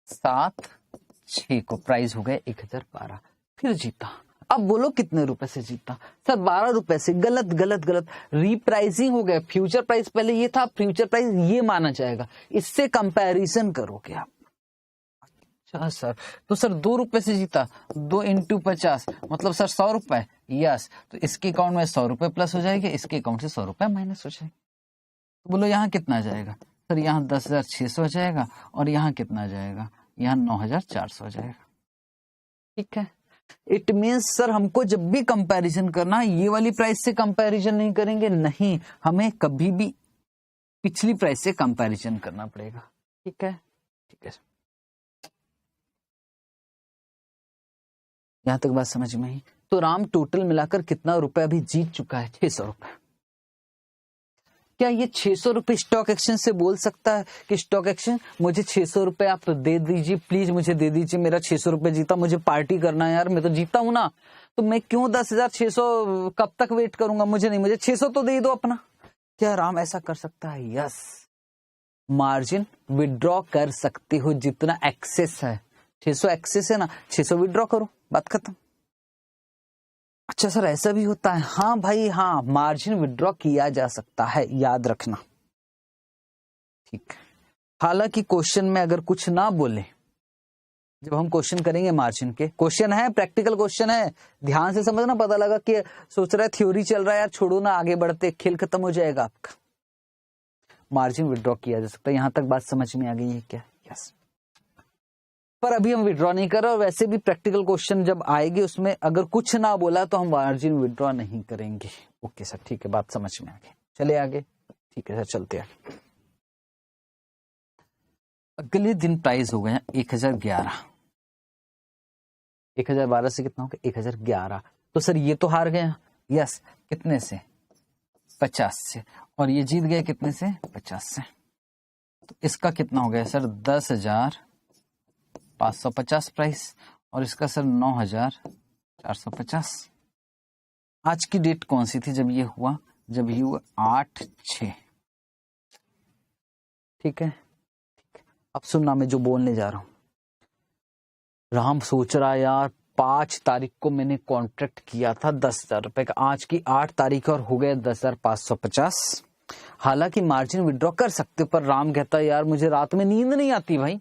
7/6 को प्राइस हो गया 1012, फिर जीता। अब बोलो कितने रुपए से जीता, सर 12 रुपए से। गलत गलत गलत, रीप्राइसिंग हो गया। फ्यूचर प्राइस पहले ये था, फ्यूचर प्राइस ये माना जाएगा, इससे कंपैरिजन करोगे आप। अच्छा सर, तो सर 2 रुपए से जीता, 2 इंटू 50 मतलब सर 100 रुपए। यस, तो इसके अकाउंट में 100 रुपए प्लस हो जाएंगे, इसके अकाउंट से 100 रुपए माइनस हो जाएंगे। तो बोलो यहाँ कितना जाएगा, सर यहाँ 10,600 हो जाएगा, और यहाँ कितना जाएगा, यहाँ 9,400 हो जाएगा। ठीक है, इट मीन्स सर हमको जब भी कंपैरिजन करना है, ये वाली प्राइस से कंपैरिजन नहीं करेंगे, नहीं, हमें कभी भी पिछली प्राइस से कंपैरिजन करना पड़ेगा। ठीक है, ठीक है, यहां तक बात समझ में आई। तो राम टोटल मिलाकर कितना रुपए अभी जीत चुका है, 600 रुपए। क्या ये 600 रुपए स्टॉक एक्सचेंज से बोल सकता है कि स्टॉक एक्सचेंज मुझे 600 रुपए आप दे दीजिए, प्लीज मुझे दे दीजिए, मेरा 600 रुपए जीता, मुझे पार्टी करना है यार, मैं तो जीता हूं ना, तो मैं क्यों 10,600 कब तक वेट करूंगा, मुझे नहीं, मुझे 600 तो दे दो अपना। क्या राम ऐसा कर सकता है? यस, मार्जिन विड्रॉ कर सकते हो जितना एक्सेस है। 600 एक्सेस है ना, 600 विड्रॉ करो, बात खत्म। अच्छा सर ऐसा भी होता है? हाँ भाई हाँ, मार्जिन विड्रॉ किया जा सकता है, याद रखना। ठीक है, हालांकि क्वेश्चन में अगर कुछ ना बोले, जब हम क्वेश्चन करेंगे मार्जिन के, क्वेश्चन है, प्रैक्टिकल क्वेश्चन है, ध्यान से समझना। पता लगा कि सोच रहा है थ्योरी चल रहा है यार, छोड़ो ना, आगे बढ़ते, खेल खत्म हो जाएगा आपका। मार्जिन विड्रॉ किया जा सकता है, यहां तक बात समझ में आ गई है क्या? यस, पर अभी हम विड्रॉ नहीं कर रहे, और वैसे भी प्रैक्टिकल क्वेश्चन जब आएगी उसमें अगर कुछ ना बोला तो हम मार्जिन विड्रॉ नहीं करेंगे। ओके सर, ठीक है, बात समझ में आ गई। चले आगे, ठीक है सर, चलते आगे। अगले दिन प्राइस हो गया 1011। 1012 से कितना हो गया, 1011। तो सर ये तो हार गया, यस, कितने से, 50 से, और ये जीत गया कितने से, 50 से। तो इसका कितना हो गया सर 10,550 प्राइस, और इसका सर 9,450। आज की डेट कौन सी थी जब ये हुआ? जब ये हुआ 8/6। ठीक है, अब सुनना मैं जो बोलने जा रहा हूं। राम सोच रहा है यार 5 तारीख को मैंने कॉन्ट्रैक्ट किया था 10,000 रुपए का, आज की 8 तारीख और हो गया 10,550। हालांकि मार्जिन विड्रॉ कर सकते, पर राम कहता है यार मुझे रात में नींद नहीं आती भाई,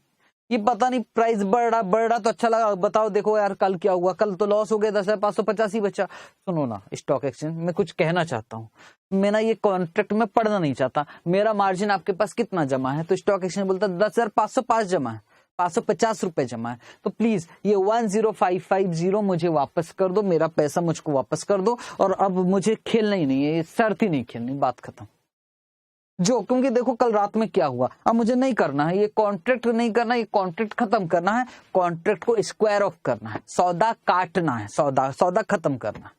ये पता नहीं प्राइस बढ़ रहा तो अच्छा लगा, बताओ देखो यार कल क्या हुआ, कल तो लॉस हो गया 10,550 ही बचा। सुनो ना स्टॉक एक्सचेंज, मैं कुछ कहना चाहता हूँ, मैं ना ये कॉन्ट्रैक्ट में पढ़ना नहीं चाहता, मेरा मार्जिन आपके पास कितना जमा है? तो स्टॉक एक्सचेंज बोलता 10,505 जमा है, 550 रुपए जमा है, तो प्लीज ये 10550 मुझे वापस कर दो, मेरा पैसा मुझको वापस कर दो, और अब मुझे खेलना ही नहीं है, ये शर्त ही नहीं खेलनी, बात खत्म। जो क्योंकि देखो कल रात में क्या हुआ, अब मुझे नहीं करना है, ये कॉन्ट्रैक्ट नहीं करना, ये कॉन्ट्रैक्ट खत्म करना है, कॉन्ट्रैक्ट को स्क्वायर ऑफ करना है, सौदा काटना है, सौदा खत्म करना।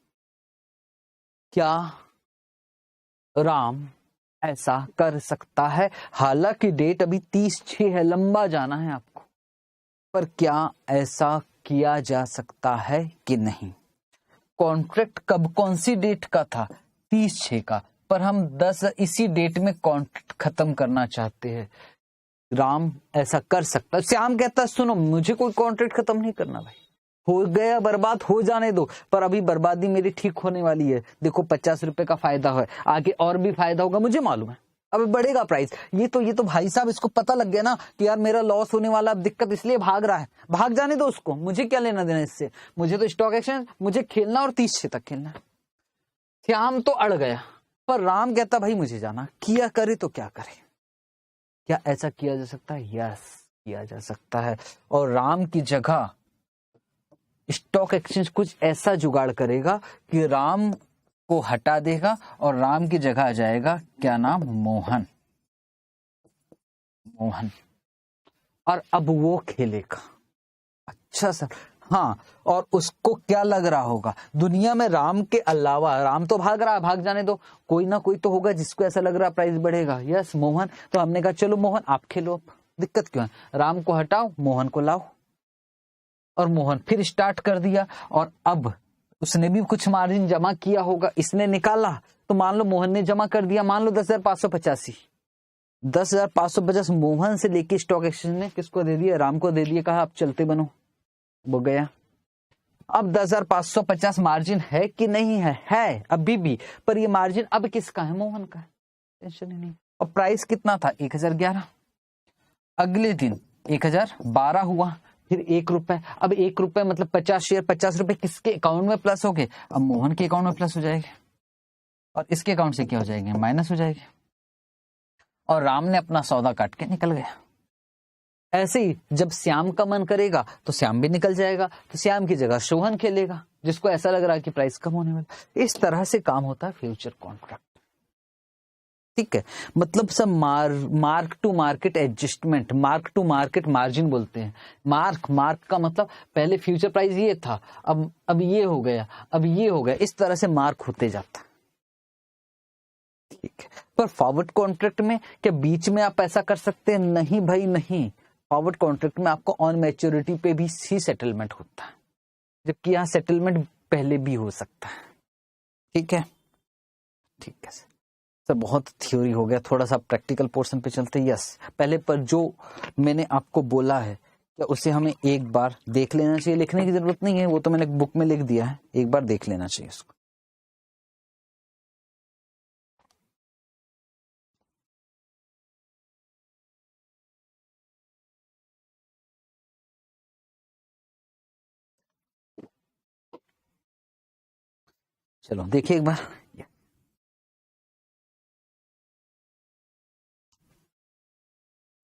क्या राम ऐसा कर सकता है? हालांकि डेट अभी 30/6 है, लंबा जाना है आपको, पर क्या ऐसा किया जा सकता है कि नहीं? कॉन्ट्रैक्ट कब कौन सी डेट का था? 30/6 का, पर हम 10 इसी डेट में कॉन्ट्रैक्ट खत्म करना चाहते हैं। राम ऐसा कर सकता है? श्याम कहता है सुनो मुझे कोई कॉन्ट्रैक्ट खत्म नहीं करना भाई, हो गया बर्बाद हो जाने दो, पर अभी बर्बादी मेरी ठीक होने वाली है, देखो 50 रुपए का फायदा है, आगे और भी फायदा होगा मुझे मालूम है, अब बढ़ेगा प्राइस। ये तो भाई साहब इसको पता लग गया ना कि यार मेरा लॉस होने वाला, अब दिक्कत इसलिए भाग रहा है, भाग जाने दो उसको, मुझे क्या लेना देना इससे, मुझे तो स्टॉक एक्सचेंज मुझे खेलना और 30 तक खेलना। श्याम तो अड़ गया, पर राम कहता भाई मुझे जाना, किया करे तो क्या करे। क्या ऐसा किया जा सकता है? यस, किया जा सकता है, और राम की जगह स्टॉक एक्सचेंज कुछ ऐसा जुगाड़ करेगा कि राम को हटा देगा और राम की जगह आ जाएगा क्या नाम? मोहन। और अब वो खेलेगा। अच्छा सर, हाँ, और उसको क्या लग रहा होगा दुनिया में राम के अलावा, राम तो भाग रहा है, भाग जाने दो, कोई ना कोई तो होगा जिसको ऐसा लग रहा है प्राइस बढ़ेगा। यस, मोहन। तो हमने कहा चलो मोहन आप खेलो, अब दिक्कत क्यों है, राम को हटाओ मोहन को लाओ, और मोहन फिर स्टार्ट कर दिया, और अब उसने भी कुछ मार्जिन जमा किया होगा, इसने निकाला, तो मान लो मोहन ने जमा कर दिया, मान लो 10,585, 10,550 मोहन से लेके स्टॉक एक्सचेंज ने किसको दे दिया? राम को दे दिया, कहा आप चलते बनो, वो गया। अब 10,550 मार्जिन है कि नहीं है? है अभी भी, पर ये मार्जिन अब किसका है? मोहन का है, टेंशन ही नहीं। और प्राइस कितना था? 1011। अगले दिन 1012 हुआ, फिर 1 रुपए, अब 1 रुपए मतलब 50 शेयर, 50 रुपए किसके अकाउंट में प्लस हो गए? अब मोहन के अकाउंट में प्लस हो जाएंगे, और इसके अकाउंट से क्या हो जाएंगे? माइनस हो जाएंगे, और राम ने अपना सौदा काट के निकल गया। ऐसे ही जब श्याम का मन करेगा तो श्याम भी निकल जाएगा, तो श्याम की जगह सोहन खेलेगा, जिसको ऐसा लग रहा है कि प्राइस कम होने वाला। इस तरह से काम होता है फ्यूचर कॉन्ट्रैक्ट। ठीक है, मतलब सब mark to market adjustment, mark to market margin बोलते हैं। मार्क का मतलब पहले फ्यूचर प्राइस ये था, अब ये हो गया, अब ये हो गया, इस तरह से मार्क होते जाता। ठीक है, पर फॉरवर्ड कॉन्ट्रैक्ट में क्या बीच में आप ऐसा कर सकते हैं? नहीं भाई नहीं, फॉरवर्ड कॉन्ट्रैक्ट में आपको ऑन मैच्योरिटी पे भी ही सेटलमेंट होता है, जबकि यहाँ सेटलमेंट पहले भी हो सकता है। ठीक है, ठीक है सर, बहुत थ्योरी हो गया, थोड़ा सा प्रैक्टिकल पोर्शन पे चलते हैं। यस, पहले पर जो मैंने आपको बोला है क्या उसे हमें एक बार देख लेना चाहिए, लिखने की जरूरत नहीं है, वो तो मैंने बुक में लिख दिया है, एक बार देख लेना चाहिए उसको। चलो देखिए एक बार,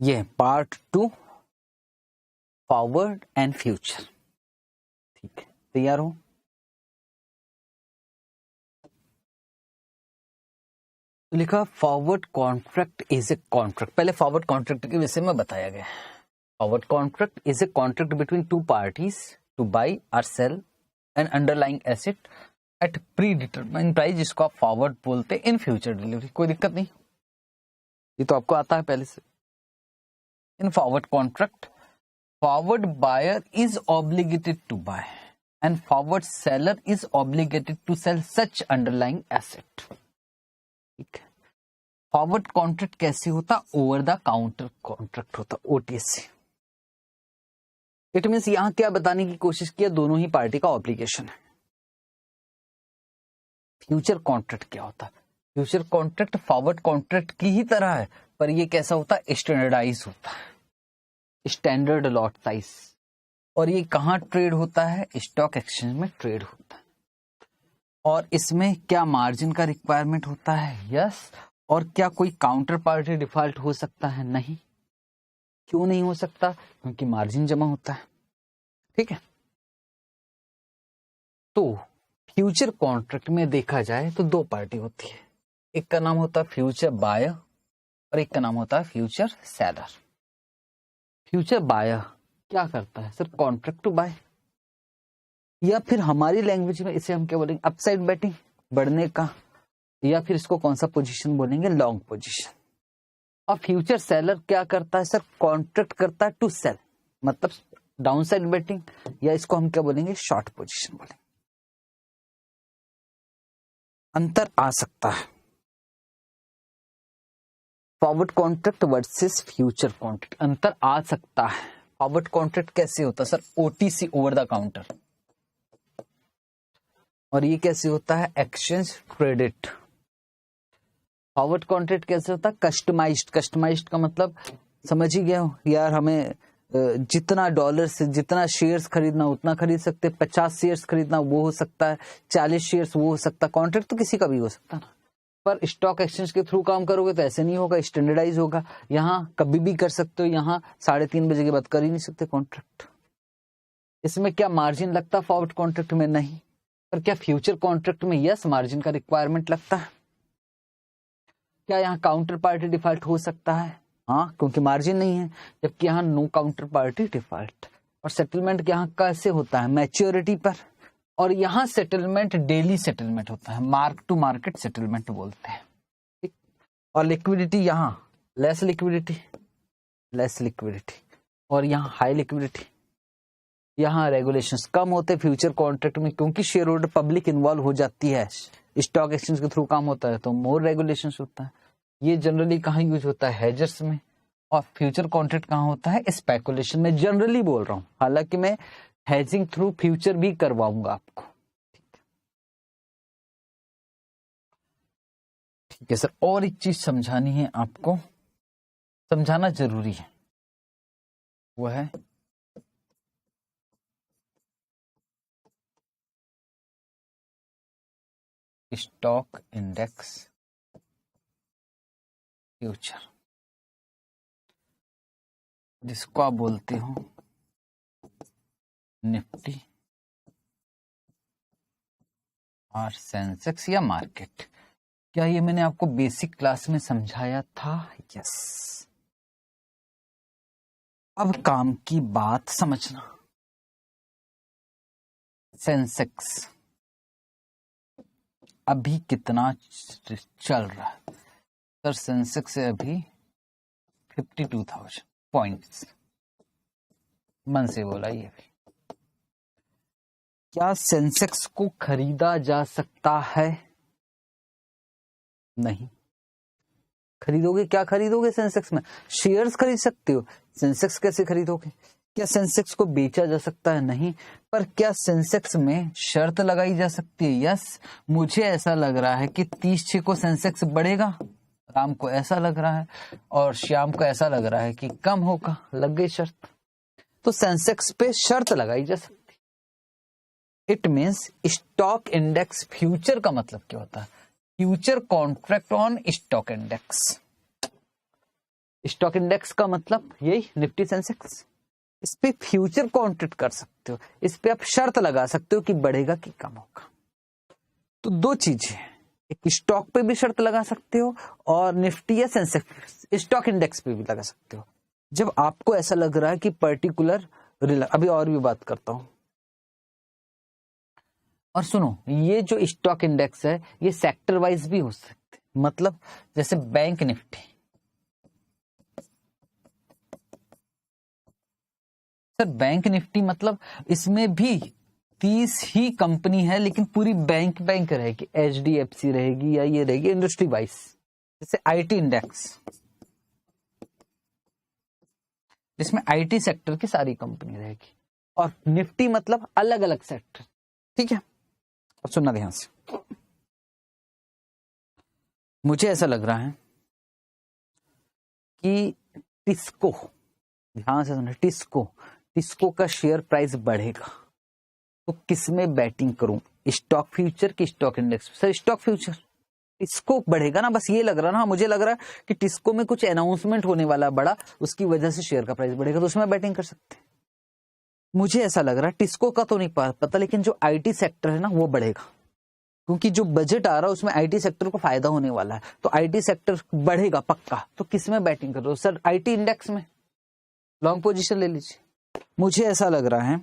ये पार्ट 2 फॉरवर्ड एंड फ्यूचर। ठीक है, तैयार हो? लिखा forward contract is a contract, पहले फॉरवर्ड कॉन्ट्रैक्ट के विषय में बताया गया है। Forward contract is a contract between two parties to buy और sell an underlying asset at predetermined price, जिसको आप फॉरवर्ड बोलते हैं इन फ्यूचर डिलीवरी। कोई दिक्कत नहीं, ये तो आपको आता है पहले से। In forward contract, forward buyer is obligated to buy and forward seller is obligated to sell such underlying asset. ठीक है, फॉरवर्ड कॉन्ट्रैक्ट कैसे होता? ओवर द काउंटर कॉन्ट्रैक्ट होता, ओटीसी। इट मीन्स यहां क्या बताने की कोशिश किया, दोनों ही पार्टी का ऑब्लिगेशन है। फ्यूचर कॉन्ट्रैक्ट क्या होता? फ्यूचर कॉन्ट्रैक्ट फॉरवर्ड कॉन्ट्रैक्ट की ही तरह है, पर ये कैसा होता है? स्टैंडर्डाइज होता है, स्टैंडर्ड लॉट साइज। और ये कहां ट्रेड होता है? स्टॉक एक्सचेंज में ट्रेड होता है। और इसमें क्या मार्जिन का रिक्वायरमेंट होता है? यस। और क्या कोई काउंटर पार्टी डिफॉल्ट हो सकता है? नहीं। क्यों नहीं हो सकता? क्योंकि मार्जिन जमा होता है। ठीक है, तो फ्यूचर कॉन्ट्रैक्ट में देखा जाए तो दो पार्टी होती है, एक का नाम होता है फ्यूचर बायर और एक का नाम होता है फ्यूचर सेलर। फ्यूचर बायर क्या करता है? सर कॉन्ट्रैक्ट टू बाय, या फिर हमारी लैंग्वेज में इसे हम क्या बोलेंगे? अपसाइड बैटिंग, बढ़ने का, या फिर इसको कौन सा पोजीशन बोलेंगे? Long position. और फ्यूचर सेलर क्या करता है? सर कॉन्ट्रैक्ट करता है टू सेल, मतलब डाउन साइड बैटिंग, या इसको हम क्या बोलेंगे? शॉर्ट पोजीशन बोलेंगे। अंतर आ सकता है forward contract versus future contract, अंतर आ सकता है। फॉरवर्ड कॉन्ट्रैक्ट कैसे होता है? Sir OTC, over the counter. और ये कैसे होता है? Exchange traded. फॉरवर्ड कॉन्ट्रैक्ट कैसे होता है? कस्टमाइज्ड। कस्टमाइज्ड का मतलब समझ ही गया हो यार, हमें जितना डॉलर से जितना शेयर्स खरीदना उतना खरीद सकते, 50 शेयर्स खरीदना वो हो सकता है, 40 शेयर्स वो हो सकता है। कॉन्ट्रैक्ट तो किसी का भी हो सकता है ना, पर स्टॉक एक्सचेंज के थ्रू काम करोगे तो ऐसे नहीं होगा, स्टैंडर्डाइज होगा। यहाँ कभी भी कर सकते हो, यहाँ 3:30 बजे के बाद कर ही नहीं सकते कॉन्ट्रैक्ट। इसमें क्या मार्जिन लगता है? फॉरवर्ड कॉन्ट्रैक्ट में नहीं। पर क्या फ्यूचर कॉन्ट्रैक्ट में यस मार्जिन का रिक्वायरमेंट लगता है? क्या यहाँ काउंटर पार्टी डिफॉल्ट हो सकता है? हाँ, क्योंकि मार्जिन नहीं है, जबकि यहाँ नो काउंटर पार्टी डिफॉल्ट। और सेटलमेंट यहाँ कैसे होता है? मैच्योरिटी पर। और यहाँ सेटलमेंट डेली सेटलमेंट होता है, मार्क टू मार्केट सेटलमेंट बोलते हैं। ठीक। और लिक्विडिटी यहाँ लेस लिक्विडिटी, लेस लिक्विडिटी, और यहाँ हाई लिक्विडिटी। यहाँ रेगुलेशंस कम होते हैं फ्यूचर कॉन्ट्रैक्ट में, क्योंकि शेयर होल्डर पब्लिक इन्वॉल्व हो जाती है, स्टॉक एक्सचेंज के थ्रू काम होता है तो मोर रेगुलेशंस होता है। ये जनरली कहाँ यूज होता है? हेजर्स में। और फ्यूचर कॉन्ट्रैक्ट कहाँ होता है? स्पेकुलेशन में। जनरली बोल रहा हूं, हालांकि मैं हेजिंग थ्रू फ्यूचर भी करवाऊंगा आपको। ठीक है सर, और एक चीज समझानी है आपको, समझाना जरूरी है, वो है स्टॉक इंडेक्स फ्यूचर, जिसको आप बोलते हो निफ्टी और सेंसेक्स या मार्केट। क्या ये मैंने आपको बेसिक क्लास में समझाया था? यस। अब काम की बात समझना। सेंसेक्स अभी कितना चल रहा है? सर सेंसेक्स है अभी 52,000 पॉइंट्स। मन से बोला ये भी। क्या सेंसेक्स को खरीदा जा सकता है? नहीं। खरीदोगे? क्या खरीदोगे सेंसेक्स में? शेयर्स खरीद सकते हो, सेंसेक्स कैसे खरीदोगे? क्या सेंसेक्स को बेचा जा सकता है? नहीं। पर क्या सेंसेक्स में शर्त लगाई जा सकती है? यस। मुझे ऐसा लग रहा है कि 30 को सेंसेक्स बढ़ेगा, राम को ऐसा लग रहा है, और श्याम को ऐसा लग रहा है कि कम होगा, लग गई शर्त। तो सेंसेक्स पे शर्त लगाई जा सकती। It means stock index future का मतलब क्या होता है? Future contract on stock index. Stock index का मतलब यही निफ्टी सेंसेक्स। इस पे फ्यूचर कॉन्ट्रैक्ट कर सकते हो, इस पे आप शर्त लगा सकते हो कि बढ़ेगा कि कम होगा। तो दो चीजें, एक स्टॉक पे भी शर्त लगा सकते हो और निफ्टी या सेंसेक्स स्टॉक इंडेक्स पे भी लगा सकते हो। जब आपको ऐसा लग रहा है कि पर्टिकुलर, अभी और भी बात करता हूं। और सुनो, ये जो स्टॉक इंडेक्स है ये सेक्टर वाइज भी हो सकते हैं। मतलब जैसे bank Nifty, sir bank Nifty मतलब इसमें भी 30 ही कंपनी है, लेकिन पूरी बैंक रहेगी, HDFC रहेगी या ये रहेगी इंडस्ट्री वाइज, जैसे IT इंडेक्स, जिसमें IT सेक्टर की सारी कंपनी रहेगी, और निफ्टी मतलब अलग अलग सेक्टर। ठीक है, अब सुनना ध्यान से। मुझे ऐसा लग रहा है कि टिस्को, ध्यान से सुनना, टिस्को का शेयर प्राइस बढ़ेगा, तो किसमें बैटिंग करूं, स्टॉक फ्यूचर की stock index? Sir stock future, TISCO बढ़ेगा ना, बस ये लग रहा ना, मुझे लग रहा है कि टिस्को में कुछ अनाउंसमेंट होने वाला बड़ा, उसकी वजह से शेयर का प्राइस बढ़ेगा, तो उसमें बैटिंग कर सकते हैं। मुझे ऐसा लग रहा है, टिस्को का तो नहीं पता, लेकिन जो IT सेक्टर है ना वो बढ़ेगा, क्योंकि जो बजट आ रहा है उसमें IT सेक्टर को फायदा होने वाला है, तो IT सेक्टर बढ़ेगा पक्का। तो किसमें बैटिंग कर रहे हो सर? IT इंडेक्स में लॉन्ग पोजीशन ले लीजिए। मुझे ऐसा लग रहा है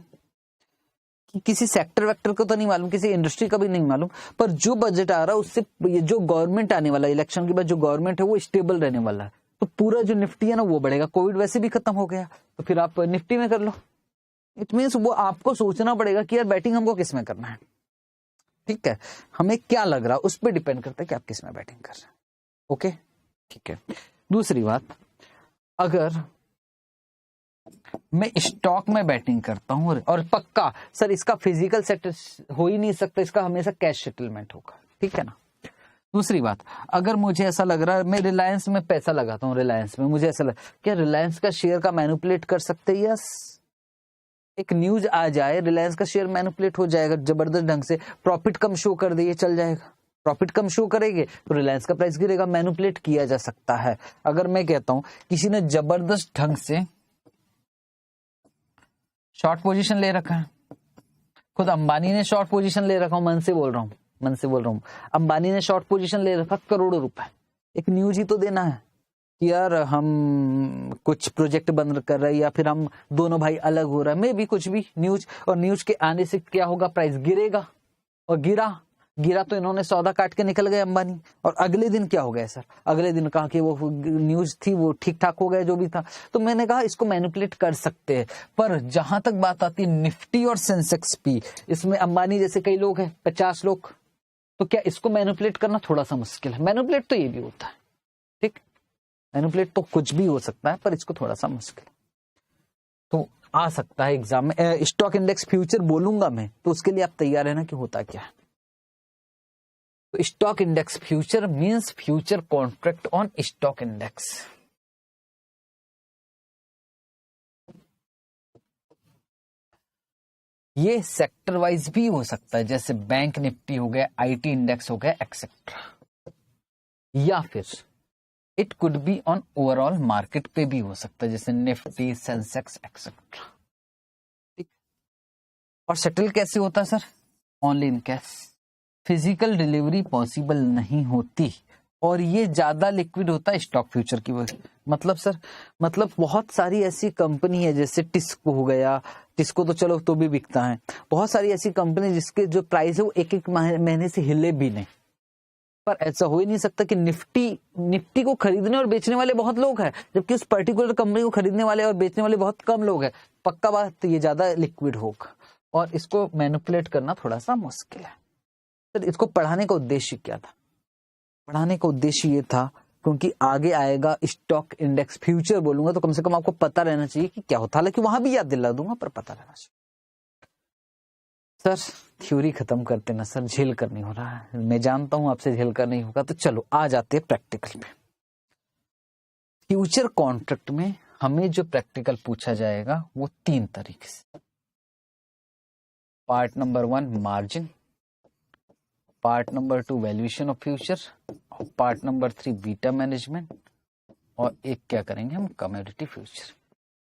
कि किसी सेक्टर वेक्टर को तो नहीं मालूम, किसी इंडस्ट्री का भी नहीं मालूम, पर जो बजट आ रहा है उससे ये जो गवर्नमेंट आने वाला है, इलेक्शन के बाद जो गवर्नमेंट है वो स्टेबल रहने वाला है, तो पूरा जो निफ्टी है ना वो बढ़ेगा। कोविड वैसे भी खत्म हो गया, तो फिर आप निफ्टी में कर लो। इट मीन्स वो आपको सोचना पड़ेगा कि यार बैटिंग हमको किस में करना है। ठीक है, हमें क्या लग रहा है उस पर डिपेंड करता है कि आप किस में बैटिंग कर रहे हैं। ओके, ठीक है। दूसरी बात, अगर मैं स्टॉक में बैटिंग करता हूं और पक्का सर इसका फिजिकल सेटल हो ही नहीं सकता, इसका हमेशा कैश सेटलमेंट होगा, ठीक है ना। दूसरी बात, अगर मुझे ऐसा लग रहा है, मैं रिलायंस में पैसा लगाता हूं, रिलायंस में मुझे ऐसा लग, क्या रिलायंस का शेयर का मैनिपुलेट कर सकते हैं? यस, एक न्यूज आ जाए रिलायंस का शेयर मैनिपुलेट हो जाएगा जबरदस्त ढंग से, प्रॉफिट कम शो कर दिए चल जाएगा, प्रॉफिट कम शो करेंगे तो रिलायंस का प्राइस गिरेगा, मैनिपुलेट किया जा सकता है। अगर मैं कहता हूं किसी ने जबरदस्त ढंग से शॉर्ट पोजीशन ले रखा है, खुद अंबानी ने शॉर्ट पोजीशन ले रखा हूं, मन से बोल रहा हूं, अंबानी ने शॉर्ट पोजीशन ले रखा करोड़ों रुपए, एक न्यूज ही तो देना है कि यार हम कुछ प्रोजेक्ट बंद कर रहे हैं, या फिर हम दोनों भाई अलग हो रहा है, मे भी कुछ भी न्यूज, और न्यूज के आने से क्या होगा, प्राइस गिरेगा, और गिरा तो इन्होंने सौदा काट के निकल गए अंबानी, और अगले दिन क्या हो गया सर, अगले दिन कहा कि वो न्यूज थी वो ठीक ठाक हो गया जो भी था, तो मैंने कहा इसको मैनिपुलेट कर सकते हैं। पर जहां तक बात आती है निफ्टी और सेंसेक्स पी, इसमें अंबानी जैसे कई लोग हैं, 50 लोग, तो क्या इसको मैनिपुलेट करना थोड़ा सा मुश्किल है। मैनिपुलेट तो ये भी होता है, ठीक, मैनिपुलेट तो कुछ भी हो सकता है, पर इसको थोड़ा सा मुश्किल तो आ सकता है एग्जाम में। स्टॉक इंडेक्स फ्यूचर बोलूंगा मैं, तो उसके लिए आप तैयार है ना कि होता क्या है। तो stock index future means future contract on stock index. ये सेक्टर वाइज भी हो सकता है, जैसे बैंक निफ्टी हो गया, IT इंडेक्स हो गया, एक्सेट्रा, या फिर it could be on overall market पे भी हो सकता है, जैसे निफ्टी, सेंसेक्स, एक्सेट्रा। ठीक, और सेटल कैसे होता है sir? Only in cash, physical delivery possible नहीं होती, और ये ज्यादा लिक्विड होता है स्टॉक फ्यूचर की वजह। मतलब सर, मतलब बहुत सारी ऐसी कंपनी है, जैसे टिस्को हो गया, टिस्को तो चलो तो भी बिकता है, बहुत सारी ऐसी कंपनी जिसके जो प्राइस है वो एक एक महीने से हिले भी नहीं, पर ऐसा हो ही नहीं सकता कि निफ्टी को खरीदने और बेचने वाले बहुत लोग हैं, जबकि उस पर्टिकुलर कंपनी को खरीदने वाले और बेचने वाले बहुत कम लोग हैं। पक्का बात, तो ये ज्यादा लिक्विड होगा, और इसको मैनिपुलेट करना थोड़ा सा मुश्किल है। तो इसको पढ़ाने का उद्देश्य क्या था? पढ़ाने का उद्देश्य ये था क्योंकि आगे आएगा स्टॉक इंडेक्स फ्यूचर बोलूंगा, तो कम से कम आपको पता रहना चाहिए कि क्या होता है। हालांकि वहां भी याद दिला दूंगा, पर पता रहना चाहिए। सर थ्योरी खत्म करते ना सर, झेल कर नहीं हो रहा है, मैं जानता हूं आपसे झेल कर नहीं होगा, तो चलो आ जाते हैं प्रैक्टिकल में। फ्यूचर कॉन्ट्रैक्ट में हमें जो प्रैक्टिकल पूछा जाएगा वो 3 तरीके से। Part number 1 margin, part number 2 valuation of future, और पार्ट नंबर 3 बीटा मैनेजमेंट, और एक क्या करेंगे हम, कमोडिटी फ्यूचर।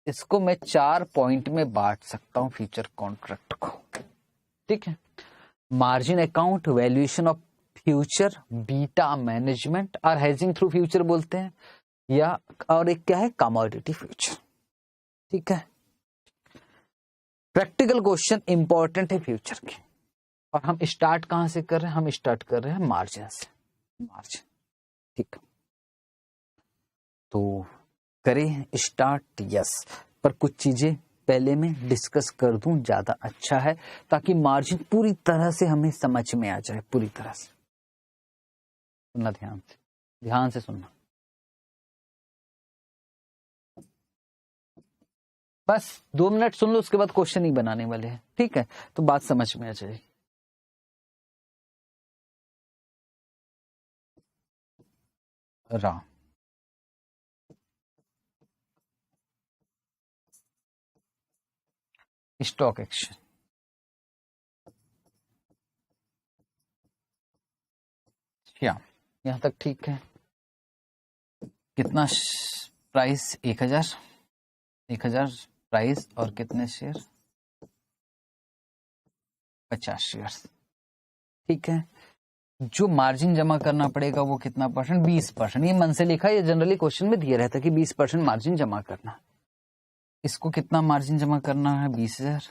इसको मैं 4 पॉइंट में बांट सकता हूं फ्यूचर कॉन्ट्रैक्ट को, ठीक है। Margin account, valuation of future, beta management, और हेजिंग थ्रू फ्यूचर बोलते हैं, या और एक क्या है, कमोडिटी फ्यूचर, ठीक है। प्रैक्टिकल क्वेश्चन इंपॉर्टेंट है फ्यूचर के, और हम स्टार्ट कहां से कर रहे हैं, हम स्टार्ट कर रहे हैं मार्जिन से, मार्जिन, ठीक। तो करें स्टार्ट, यस, पर कुछ चीजें पहले मैं डिस्कस कर दूं ज्यादा अच्छा है, ताकि मार्जिन पूरी तरह से हमें समझ में आ जाए, पूरी तरह से। सुनना ध्यान से सुनना। बस 2 मिनट सुन लो, उसके बाद क्वेश्चन ही बनाने वाले हैं, ठीक है? तो बात समझ में आ जाएगी। राम स्टॉक एक्सचेंज, श्याम, यहां तक ठीक है? कितना प्राइस? 1000 प्राइस, और कितने शेयर? 50 शेयर, ठीक है? जो मार्जिन जमा करना पड़ेगा वो कितना परसेंट? 20%। ये मन से लिखा है, ये जनरली क्वेश्चन में दिया रहता है कि 20% मार्जिन जमा करना। इसको कितना मार्जिन जमा करना है? 20,000।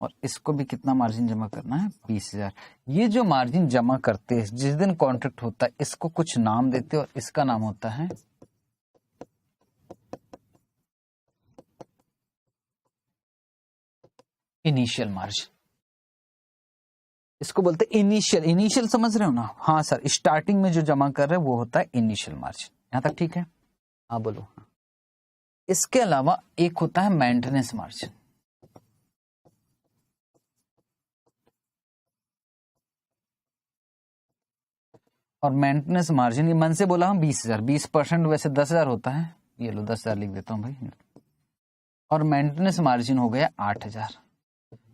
और इसको भी कितना मार्जिन जमा करना है? 20,000। ये जो मार्जिन जमा करते हैं जिस दिन कॉन्ट्रैक्ट होता है, इसको कुछ नाम देते हैं, और इसका नाम होता है इनिशियल मार्जिन। इसको बोलते हैं इनिशियल समझ रहे हो ना? हाँ सर, स्टार्टिंग में जो जमा कर रहे हैं वो होता है इनिशियल मार्जिन। यहां तक ठीक है? हाँ बोलो। इसके अलावा एक होता है मेंटेनेंस मार्जिन। और मेंटेनेंस मार्जिन, ये मन से बोला हम 20,000, 20% वैसे 10,000 होता है, ये लो 10,000 लिख देता हूं भाई। और मेंटेनेंस मार्जिन हो गया 8,000।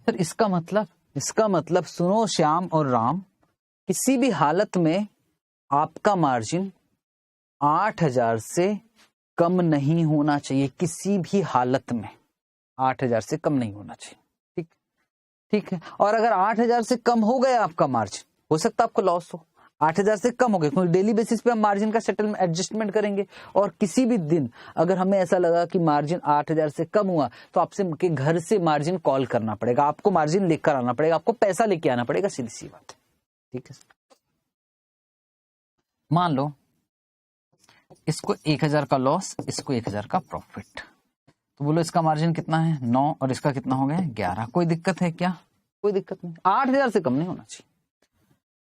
सर इसका मतलब सुनो श्याम और राम, किसी भी हालत में आपका मार्जिन 8,000 से कम नहीं होना चाहिए। किसी भी हालत में 8,000 से कम नहीं होना चाहिए, ठीक है? और अगर 8,000 से कम हो गया आपका मार्जिन, हो सकता है आपको लॉस हो। 8,000 से कम हो गए, क्योंकि डेली बेसिस पे हम मार्जिन का सेटलमेंट एडजस्टमेंट करेंगे। और किसी भी दिन अगर हमें ऐसा लगा कि मार्जिन 8,000 से कम हुआ, तो आपसे के घर से मार्जिन कॉल करना पड़ेगा, आपको मार्जिन लेकर आना पड़ेगा, आपको पैसा लेके आना पड़ेगा, सीधी सी बात है, ठीक है? मान लो इसको 1,000 का लॉस, इसको 1,000 का प्रॉफिट, तो बोलो इसका मार्जिन कितना है? 9, और इसका कितना हो गया? 11। कोई दिक्कत है क्या? कोई दिक्कत नहीं, 8,000 से कम नहीं होना चाहिए।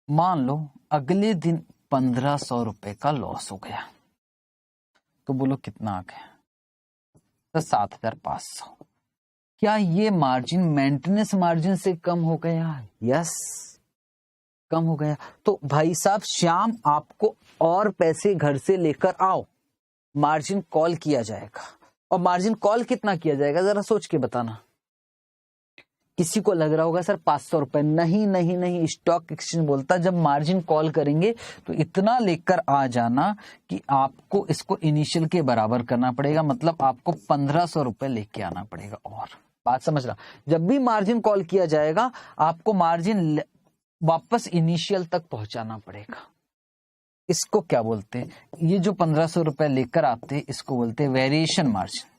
मान लो अगले दिन 1,500 रुपए का लॉस हो गया, तो बोलो कितना आ गया? तो 7,500। क्या ये मार्जिन मेंटेनेंस मार्जिन से कम हो गया? यस, कम हो गया। तो भाई साहब श्याम, आपको और पैसे घर से लेकर आओ, मार्जिन कॉल किया जाएगा। और मार्जिन कॉल कितना किया जाएगा, जरा सोच के बताना। किसी को लग रहा होगा सर 500 रुपए, नहीं नहीं नहीं, स्टॉक एक्सचेंज बोलता जब मार्जिन कॉल करेंगे तो इतना लेकर आ जाना कि आपको इसको इनिशियल के बराबर करना पड़ेगा, मतलब आपको 1,500 रुपए लेके आना पड़ेगा। और बात समझ रहा, जब भी मार्जिन कॉल किया जाएगा आपको मार्जिन वापस इनिशियल तक पहुंचाना पड़ेगा। इसको क्या बोलते हैं? ये जो 1,500 रुपए लेकर आते हैं इसको बोलते हैं वेरिएशन मार्जिन।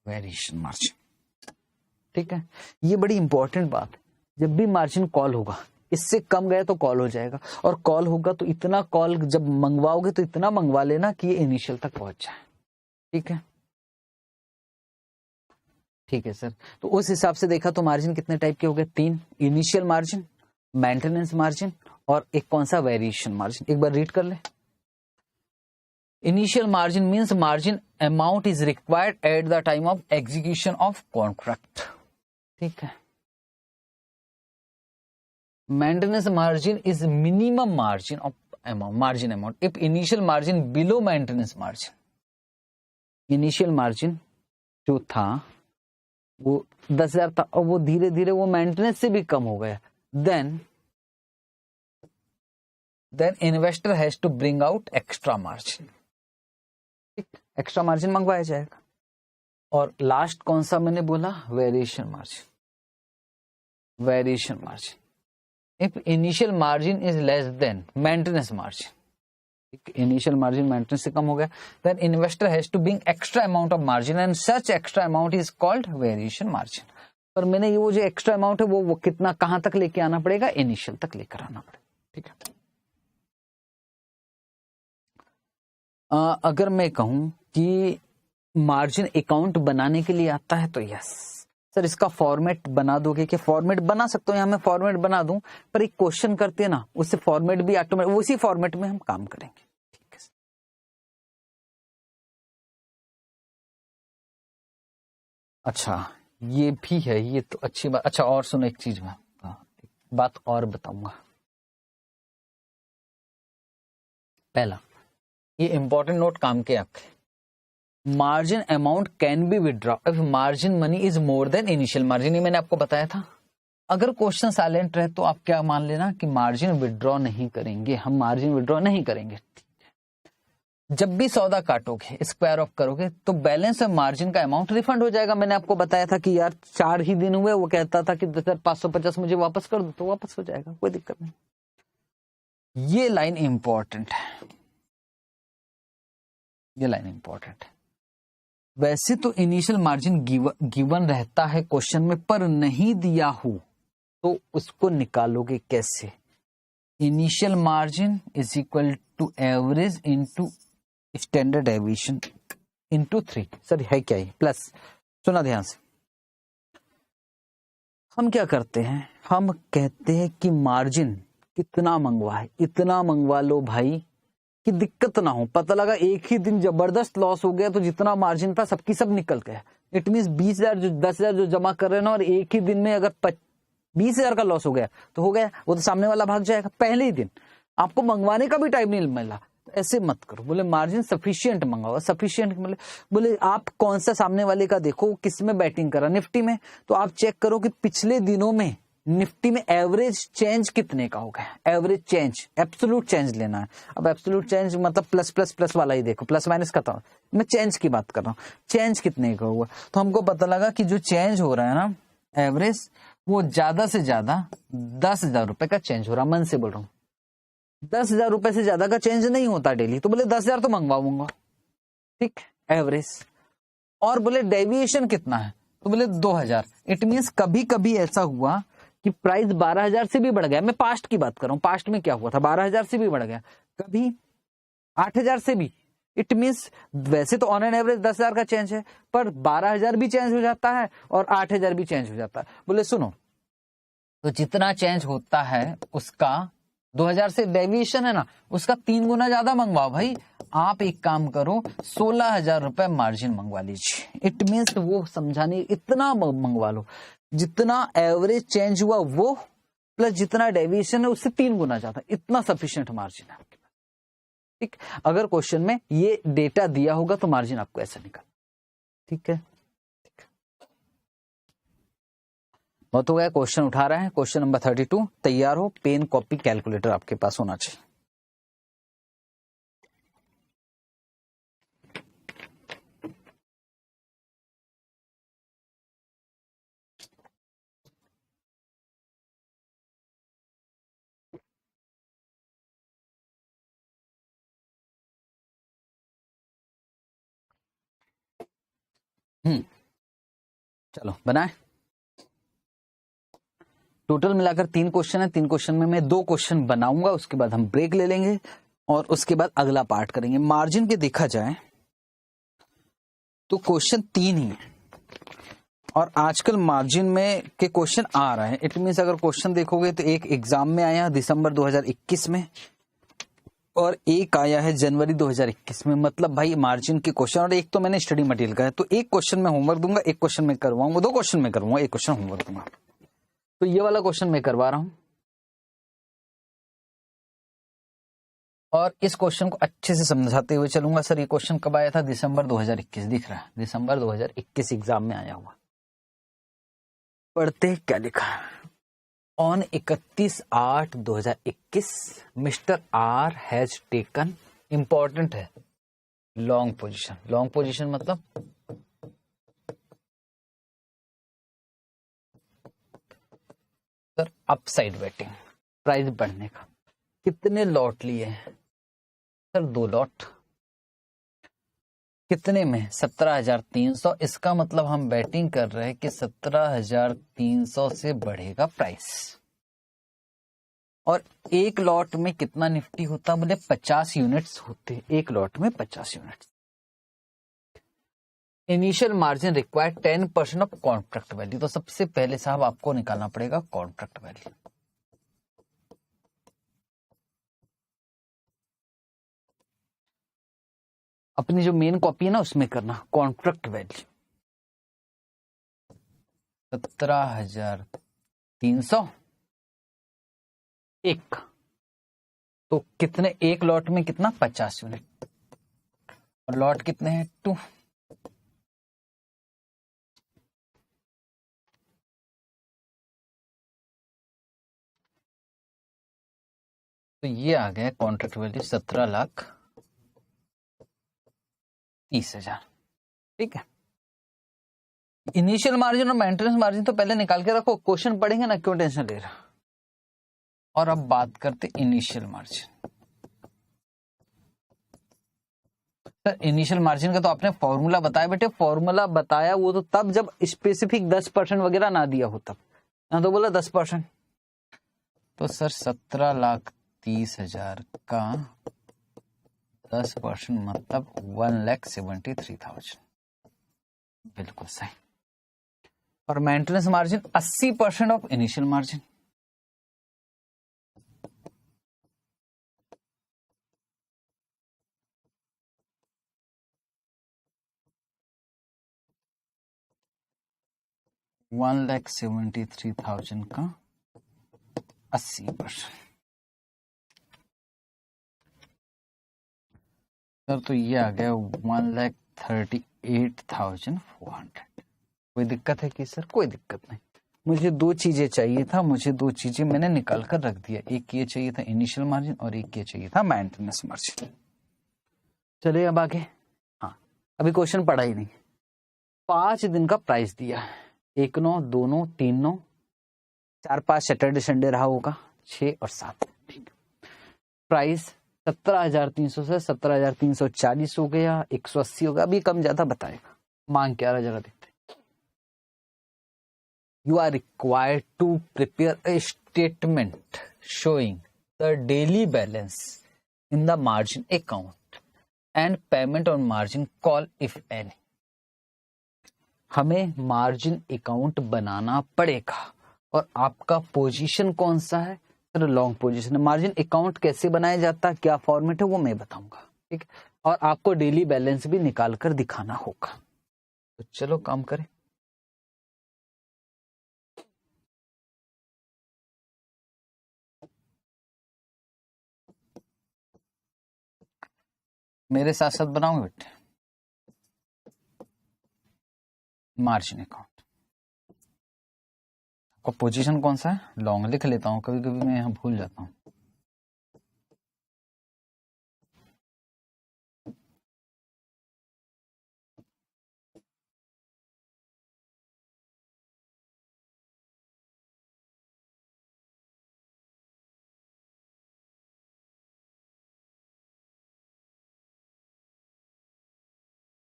वेरिएशन मार्जिन, ठीक है? ये बड़ी इंपॉर्टेंट बात है। जब भी मार्जिन कॉल होगा, इससे कम गया तो कॉल हो जाएगा, और कॉल होगा तो इतना कॉल जब मंगवाओगे तो इतना मंगवा लेना कि ये इनिशियल तक पहुंच जाए, ठीक है? ठीक है सर। तो उस हिसाब से देखा तो मार्जिन कितने टाइप के हो गए? 3, इनिशियल मार्जिन, मेंटेनेंस मार्जिन, और एक कौन सा? Variation margin. एक बार रीड कर ले। Initial margin means margin amount is required at the time of execution of contract, ठीक है? Maintenance margin is minimum margin of amount, margin amount if initial margin below maintenance margin. Initial margin जो था वो 10,000 था, और वो धीरे धीरे वो मेंटेनेंस से भी कम हो गया। Then investor has to bring out extra margin, extra margin मंगवाया जाएगा। और लास्ट कौन सा मैंने बोला? Variation margin. Variation margin if initial margin is less than maintenance margin, initial margin maintenance से कम हो गया, then investor has to bring extra amount of margin and such extra amount is called variation margin. पर मैंने ये वो जो extra amount है वो कितना, कहां तक लेके आना पड़ेगा? इनिशियल तक लेकर आना पड़ेगा, ठीक है? अगर मैं कहूं कि मार्जिन अकाउंट बनाने के लिए आता है तो यस सर इसका फॉर्मेट बना दोगे कि फॉर्मेट बना सकते हो, यहाँ मैं फॉर्मेट बना दूं, पर एक क्वेश्चन करते हैं ना उससे फॉर्मेट भी ऑटोमेटिक उसी फॉर्मेट में हम काम करेंगे। ठीक है अच्छा ये भी है, ये तो अच्छी बात। अच्छा और सुनो एक चीज मैं एक बात और बताऊंगा। पहला ये इंपॉर्टेंट नोट काम के आपके, margin amount can be withdraw if margin money is more than initial margin. ये मैंने आपको बताया था। अगर क्वेश्चन साइलेंट रहे तो आप क्या मान लेना कि मार्जिन विड्रॉ नहीं करेंगे, हम मार्जिन विड्रॉ नहीं करेंगे। जब भी सौदा काटोगे स्क्वायर ऑफ करोगे तो बैलेंस और मार्जिन का अमाउंट रिफंड हो जाएगा। मैंने आपको बताया था कि यार 4 ही दिन हुए, वो कहता था कि 550 मुझे वापस कर दो, तो वापस हो जाएगा, कोई दिक्कत नहीं। ये लाइन इंपॉर्टेंट है, ये लाइन इंपॉर्टेंट है। वैसे तो इनिशियल मार्जिन गिवन रहता है क्वेश्चन में, पर नहीं दिया हो तो उसको निकालोगे कैसे? Initial margin is equal to average into standard deviation into 3। Sir है क्या ये प्लस? सुना ध्यान से। हम क्या करते हैं, हम कहते हैं कि मार्जिन कितना मंगवा है, इतना मंगवा लो भाई कि दिक्कत ना हो। पता लगा एक ही दिन जबरदस्त लॉस हो गया तो जितना मार्जिन था सबकी सब निकल गया। इट मीन 20,000 जो 10,000 जो जमा कर रहे हैं ना, और एक ही दिन में अगर 20,000 का लॉस हो गया तो हो गया, वो तो सामने वाला भाग जाएगा। पहले ही दिन आपको मंगवाने का भी टाइम नहीं मिला, ऐसे मत करो। बोले मार्जिन सफिशिएंट मंगाओ। सफिशिएंट मतलब बोले आप कौन सा सामने वाले का देखो किस में बैटिंग करा, निफ्टी में, तो आप चेक करो कि पिछले दिनों में निफ्टी में एवरेज चेंज कितने का होगा। एवरेज चेंज, एब्सोल्यूट चेंज लेना है। अब एब्सोल्यूट चेंज मतलब प्लस प्लस प्लस वाला ही देखो, प्लस माइनस का था, मैं चेंज की बात कर रहा हूँ। चेंज कितने का हुआ तो हमको पता लगा कि जो चेंज हो रहा है ना एवरेज, वो ज्यादा से ज्यादा 10,000 रुपए का चेंज हो रहा। मन से बोल रहा हूँ 10,000 रुपए से ज्यादा का चेंज नहीं होता डेली, तो बोले 10,000 तो मंगवाऊंगा, ठीक एवरेज। और बोले डेविएशन कितना है, तो बोले 2,000। इट मीन्स कभी कभी ऐसा हुआ कि प्राइस 12,000 से भी बढ़ गया। मैं पास्ट की बात कर रहा हूं, पास्ट में क्या हुआ था, 12,000 से भी बढ़ गया, कभी 8,000 से भी। इट मीन्स वैसे तो ऑन एन एवरेज 10,000 का चेंज है, पर 12,000 भी चेंज हो जाता है और 8,000 भी चेंज हो जाता है। बोले सुनो, तो जितना चेंज होता है उसका 2,000 से डेविएशन है ना, उसका 3 गुना ज्यादा मंगवाओ भाई। आप एक काम करो 16,000 रुपए मार्जिन मंगवा लीजिए। इट मीन्स वो समझाने इतना मंगवा लो जितना एवरेज चेंज हुआ वो प्लस जितना डेविएशन है उससे 3 गुना ज्यादा, इतना सफिशिएंट मार्जिन है आपके पास। ठीक, अगर क्वेश्चन में ये डेटा दिया होगा तो मार्जिन आपको ऐसा निकल। ठीक है, बहुत हो गया। क्वेश्चन उठा रहे हैं, क्वेश्चन नंबर 32। तैयार हो, पेन कॉपी कैलकुलेटर आपके पास होना चाहिए। चलो बनाए। टोटल मिलाकर 3 क्वेश्चन है। 3 क्वेश्चन में मैं 2 क्वेश्चन बनाऊंगा, उसके बाद हम ब्रेक ले लेंगे और उसके बाद अगला पार्ट करेंगे। मार्जिन के देखा जाए तो क्वेश्चन 3 ही है और आजकल मार्जिन में के क्वेश्चन आ रहे हैं। इट मीन्स अगर क्वेश्चन देखोगे तो एक एग्जाम में आया दिसंबर 2021 में और एक आया है जनवरी 2021 में। मतलब भाई मार्जिन के क्वेश्चन, और एक तो मैंने स्टडी मटेरियल का है, तो एक क्वेश्चन में होमवर्क दूंगा, एक क्वेश्चन में करवाऊंगा, 2 क्वेश्चन में करवाऊंगा, एक क्वेश्चन होमवर्क दूंगा। तो ये वाला क्वेश्चन मैं करवा रहा हूं और इस क्वेश्चन को अच्छे से समझाते हुए चलूंगा। सर ये क्वेश्चन कब आया था? दिसंबर 2021 दिख रहा है, दिसंबर 2021 एग्जाम में आया हुआ। पढ़ते क्या लिखा है। On 31/8/2021 mister R has taken, important है, लॉन्ग पोजीशन। लॉन्ग पोजीशन मतलब सर अपसाइड वेटिंग, प्राइस बढ़ने का। कितने लॉट लिए हैं सर? 2 लॉट। कितने में? 17,300। इसका मतलब हम बैटिंग कर रहे हैं कि 17,300 से बढ़ेगा प्राइस। और एक लॉट में कितना निफ्टी होता? बोले 50 यूनिट्स होते, एक लॉट में 50 units. Initial margin required 10% of contract value. तो सबसे पहले साहब आपको निकालना पड़ेगा कॉन्ट्रैक्ट वैल्यू। अपनी जो मेन कॉपी है ना उसमें करना कॉन्ट्रैक्ट वैल्यू 17,301। तो कितने, एक लॉट में कितना 50 यूनिट, और लॉट कितने हैं 2। तो ये आ गया कॉन्ट्रैक्ट वैल्यू 17,30,000। ठीक है, इनिशियल मार्जिन और मेंटेनेंस मार्जिन तो पहले निकाल के रखो, क्वेश्चन पढ़ेंगे ना, क्यों टेंशन ले रहा। और अब बात करते initial margin. Sir initial margin का तो आपने फॉर्मूला बताया बेटे, फॉर्मूला बताया वो तो तब जब स्पेसिफिक 10% वगैरह ना दिया हो तब, ना तो बोला 10%। तो सर 17,30,000 का 10% मतलब 1,73,000, बिल्कुल सही। और maintenance margin 80% of initial margin. $1,73,000 का 80%। सर तो ये आ गया 1,38,400। कोई दिक्कत है कि सर? कोई दिक्कत नहीं। मुझे दो चीजें चाहिए था, मुझे दो चीजें मैंने निकाल कर रख दिया, एक ये चाहिए था इनिशियल मार्जिन और एक ये चाहिए था मेंटेनेंस मार्जिन। चलिए अब आगे। हाँ अभी क्वेश्चन पढ़ा ही नहीं। 5 दिन का प्राइस दिया है, 1/9, 2/9, 3/9, 4-5 सैटरडे संडे रहा होगा, 6 और 7। ठीक, प्राइस 17,300 से 17,340 हो गया, 180 होगा, अभी कम ज्यादा बताएगा। मांग क्या रहा जरा देखते। You are required to prepare a statement showing the daily balance in the margin account and payment on margin call if any। हमें मार्जिन अकाउंट बनाना पड़ेगा और आपका पोजीशन कौन सा है? सर लॉन्ग पोजीशन है। मार्जिन अकाउंट कैसे बनाया जाता है, क्या फॉर्मेट है, वो मैं बताऊंगा। ठीक, और आपको डेली बैलेंस भी निकाल कर दिखाना होगा। तो चलो काम करें। मेरे साथ साथ बनाऊंगे बेटे मार्जिन अकाउंट। आपका पोजीशन कौन सा है? लॉन्ग लिख लेता हूं, कभी कभी मैं यहां भूल जाता हूं।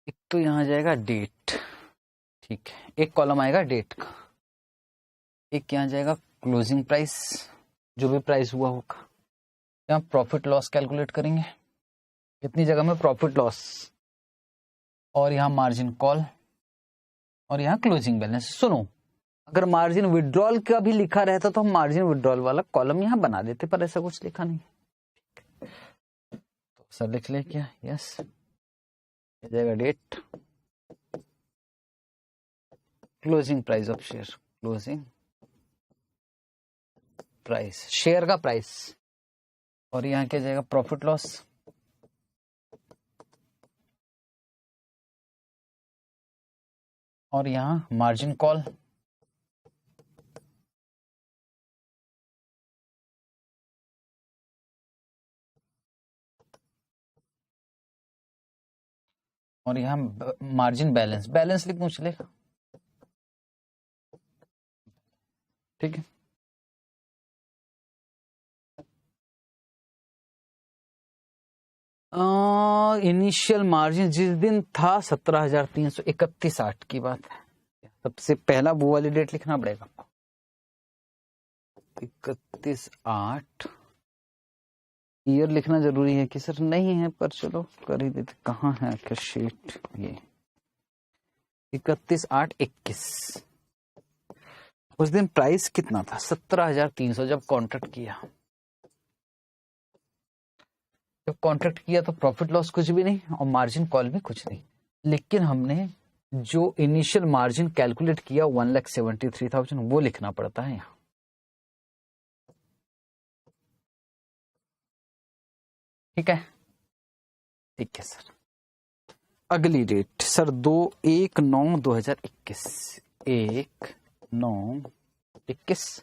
एक तो यहां जाएगा डेट, ठीक है, एक कॉलम आएगा डेट का, एक यहाँ जाएगा क्लोजिंग प्राइस, जो भी प्राइस हुआ होगा। यहाँ प्रॉफिट लॉस कैलकुलेट करेंगे, कितनी जगह में प्रॉफिट लॉस, और यहाँ मार्जिन कॉल, और यहाँ क्लोजिंग बैलेंस। सुनो, अगर मार्जिन विड्रॉल का भी लिखा रहता तो हम मार्जिन विड्रॉल वाला कॉलम यहाँ बना देते, पर ऐसा कुछ लिखा नहीं। तो सर लिख ले क्या? यस, ये जाएगा date, closing price of share, closing price, share का प्राइस, और यहाँ क्या जाएगा? प्रॉफिट लॉस, और यहाँ मार्जिन कॉल, और यहाँ मार्जिन बैलेंस। बैलेंस लिख दूं चलेगा? ठीक है। इनिशियल मार्जिन जिस दिन था 17,331 की बात है। सबसे पहला वो वाली डेट लिखना पड़ेगा आपको, 31/8। ईयर लिखना जरूरी है कि सर? नहीं है, पर चलो कर ही देते। कहाँ है आखिर शीट? ये 31,821। उस दिन प्राइस कितना था? 17,300 जब कॉन्ट्रैक्ट किया। जब कॉन्ट्रैक्ट किया तो प्रॉफिट लॉस कुछ भी नहीं और मार्जिन कॉल भी कुछ नहीं, लेकिन हमने जो इनिशियल मार्जिन कैलकुलेट किया 1,73,000 वो लिखना पड़ता है यहाँ। ठीक है, ठीक है सर। अगली डेट सर 1/9/2021। 1/9/21।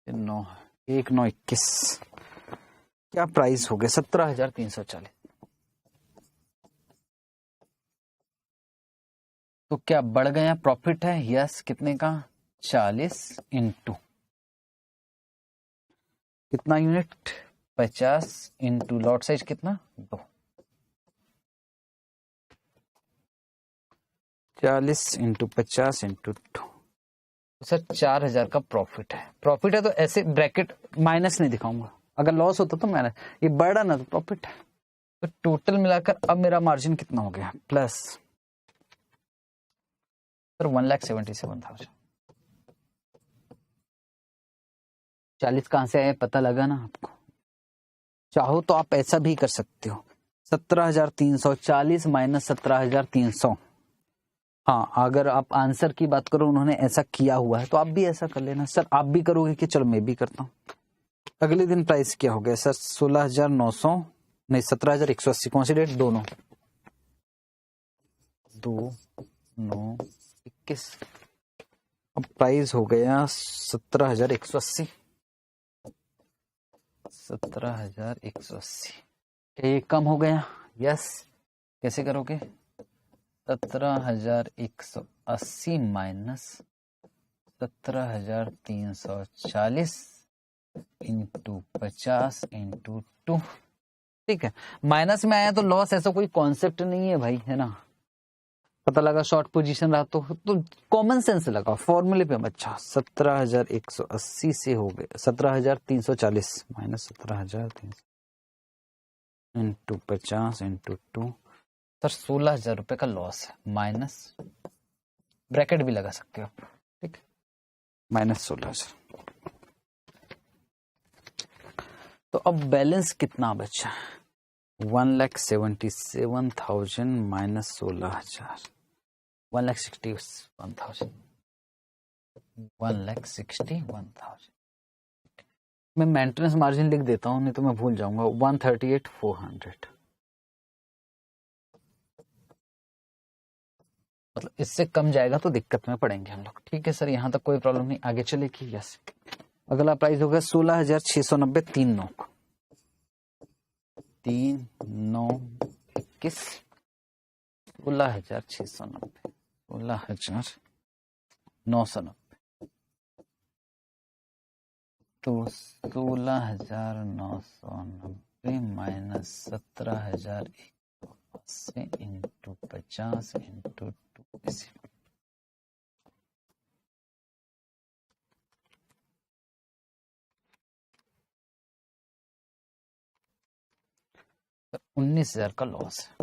1/9/21 क्या प्राइस हो गया? 17,340। तो क्या बढ़ गया? प्रॉफिट है यस। कितने का? 40 इंटू कितना यूनिट? 50 इंटू लॉट साइज कितना? 2। 40 इंटू 50 इंटू 2। सर 4,000 का प्रॉफिट है। प्रॉफिट है तो ऐसे ब्रैकेट माइनस नहीं दिखाऊंगा, अगर लॉस होता तो माइनस। ये बढ़ा ना तो प्रॉफिट है। तो टोटल मिलाकर अब मेरा मार्जिन कितना हो गया? Plus sir 1,77,000। 40 कहां से आया पता लगा ना आपको? चाहो तो आप ऐसा भी कर सकते हो, 17,340 माइनस 17,300। हाँ, अगर आप आंसर की बात करो उन्होंने ऐसा किया हुआ है तो आप भी ऐसा कर लेना। सर आप भी करोगे कि चलो मैं भी करता हूँ। अगले दिन प्राइस क्या हो गया सर? 16,900 नहीं 17,180। कौन सी डेट? 2/9/21। अब प्राइस हो गया 17,180। 17,180। क्या ये कम हो गया? यस। कैसे करोगे? 17,180 माइनस 17,340 इंटू 50 इंटू 2। ठीक है, माइनस में आया तो लॉस ऐसा कोई कॉन्सेप्ट नहीं है भाई, है ना? पता लगा शॉर्ट पोजीशन रहा तो कॉमन सेंस लगा फॉर्मूले पे। अच्छा 17,180 से हो गए 17,340 माइनस 17,300 इंटू 50 इंटू 2। सर 16,000 रुपए का लॉस है। माइनस ब्रैकेट भी लगा सकते हो आप। ठीक, माइनस 16,000। तो अब बैलेंस कितना बचा? 1,77,000 माइनस 16,000। 1,61,000। 1,61,000। मैं मेंटेनेंस मार्जिन लिख देता हूं, नहीं तो मैं भूल जाऊंगा। 138,400। मतलब इससे कम जाएगा तो दिक्कत में पड़ेंगे हम लोग। ठीक है सर, यहां तक कोई प्रॉब्लम नहीं, आगे चलेगी। यस। अगला प्राइस होगा 16,690। 3/9/21। 16,690। 16,990। तो 16,990 माइनस 17,180 इंटू 50 इंटू 2। 19,000 का लॉस है।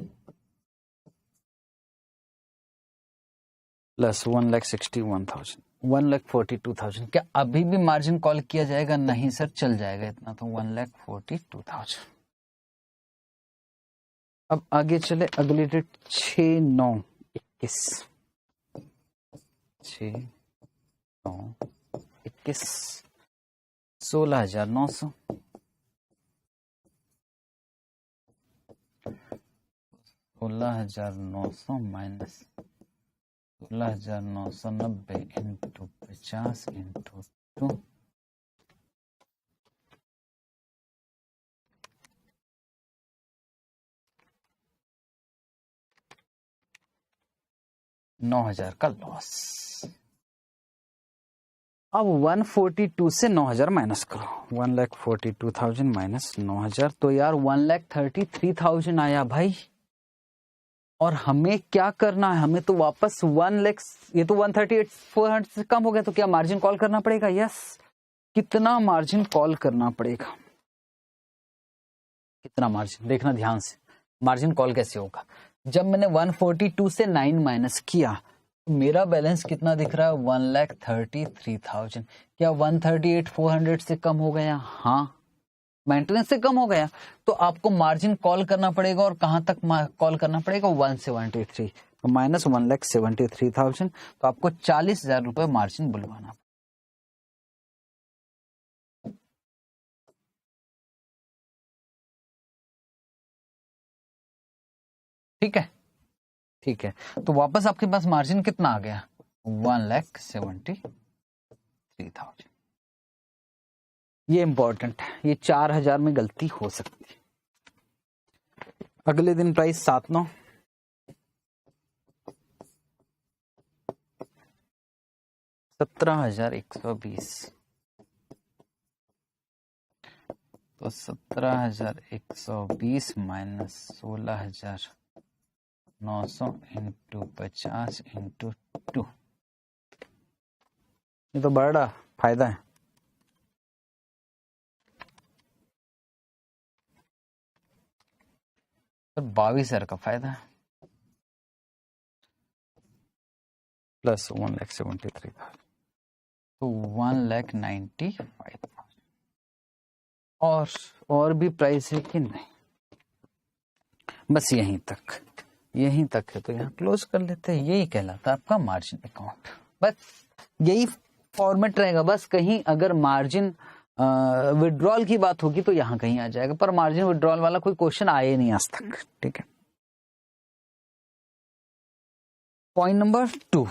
प्लस 1,61,000। 1,42,000। क्या अभी भी मार्जिन कॉल किया जाएगा? नहीं सर, चल जाएगा इतना तो। 1,42,000। अब आगे चले। अगली डेट 6/9/21। 6/9/21। 16,900। 16,900 minus 16,990 into 50 into 2। 9,000 का लॉस। अब 142 से 9,000 माइनस करो। 1,42,000 माइनस 9,000 तो यार 1,33,000 आया भाई। और हमें क्या करना है? हमें तो वापस 1 लाख, ये तो 138,400 से कम हो गया, तो क्या मार्जिन कॉल करना पड़ेगा? यस। कितना मार्जिन कॉल करना पड़ेगा? कितना मार्जिन, देखना ध्यान से, मार्जिन कॉल कैसे होगा। जब मैंने 142 से 9 माइनस किया तो मेरा बैलेंस कितना दिख रहा है, 1,33,000। क्या 138,400 से कम हो गया? हाँ, मेंटेनेंस से कम हो गया। तो आपको मार्जिन कॉल करना पड़ेगा, और कहां तक कॉल करना पड़ेगा, 173, तो माइनस 1,73,000, तो आपको 40,000 रुपए मार्जिन बुलवाना। ठीक है, ठीक है। तो वापस आपके पास मार्जिन कितना आ गया, 1,73,000। ये इंपॉर्टेंट है, ये 4,000 में गलती हो सकती है। अगले दिन प्राइस 7,9, 17,120, तो 17,120 माइनस 16,900 इंटू 50 इंटू 2, ये तो बड़ा फायदा है। तो 22,000 का फायदा है, प्लस 1,73,000, तो 1,95,000। और भी प्राइस है कि नहीं? बस यहीं तक है, तो यहाँ क्लोज कर लेते हैं। यही कहलाता है आपका मार्जिन अकाउंट। बस यही फॉर्मेट रहेगा। बस कहीं अगर मार्जिन विड्रॉल की बात होगी तो यहाँ कहीं आ जाएगा, पर मार्जिन विड्रॉल वाला कोई क्वेश्चन आए नहीं आज तक। ठीक है। Point number 2,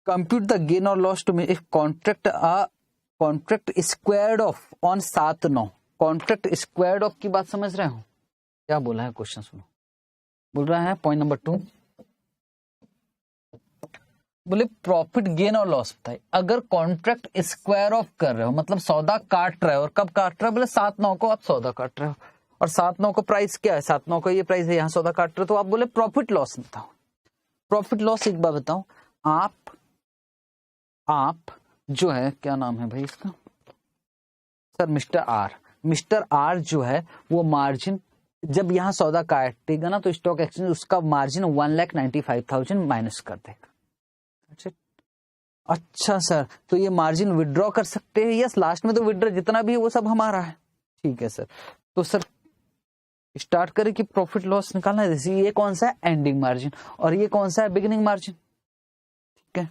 compute the gain और loss to if contract squared off on 7/9। Contract squared off की बात समझ रहे हो? क्या बोला है क्वेश्चन, सुनो। बोल रहा है पॉइंट नंबर 2, बोले प्रॉफिट गेन और लॉस बताए। अगर कॉन्ट्रैक्ट स्क्वायर ऑफ कर रहे हो, मतलब सौदा काट रहे हो, और कब काट रहे हो, बोले 7/9 को आप सौदा काट रहे हो, और 7/9 को प्राइस क्या है, 7/9 को ये प्राइस है, यहाँ सौदा काट रहे हो, तो आप बोले प्रॉफिट लॉस बताओ। प्रॉफिट लॉस एक बार बताओ। आप जो है, क्या नाम है भाई इसका, सर मिस्टर आर जो है वो मार्जिन जब यहाँ सौदा काटेगा ना, तो स्टॉक एक्सचेंज उसका मार्जिन 1,95,000 माइनस कर देगा। अच्छा सर, तो ये मार्जिन विड्रॉ कर सकते हैं? यस, लास्ट में तो विड्रॉ जितना भी है वो सब हमारा है। ठीक है सर, तो सर स्टार्ट करें कि प्रॉफिट लॉस निकालना है। जैसे ये कौन सा है, एंडिंग मार्जिन, और ये कौन सा है, बिगिनिंग मार्जिन। ठीक है,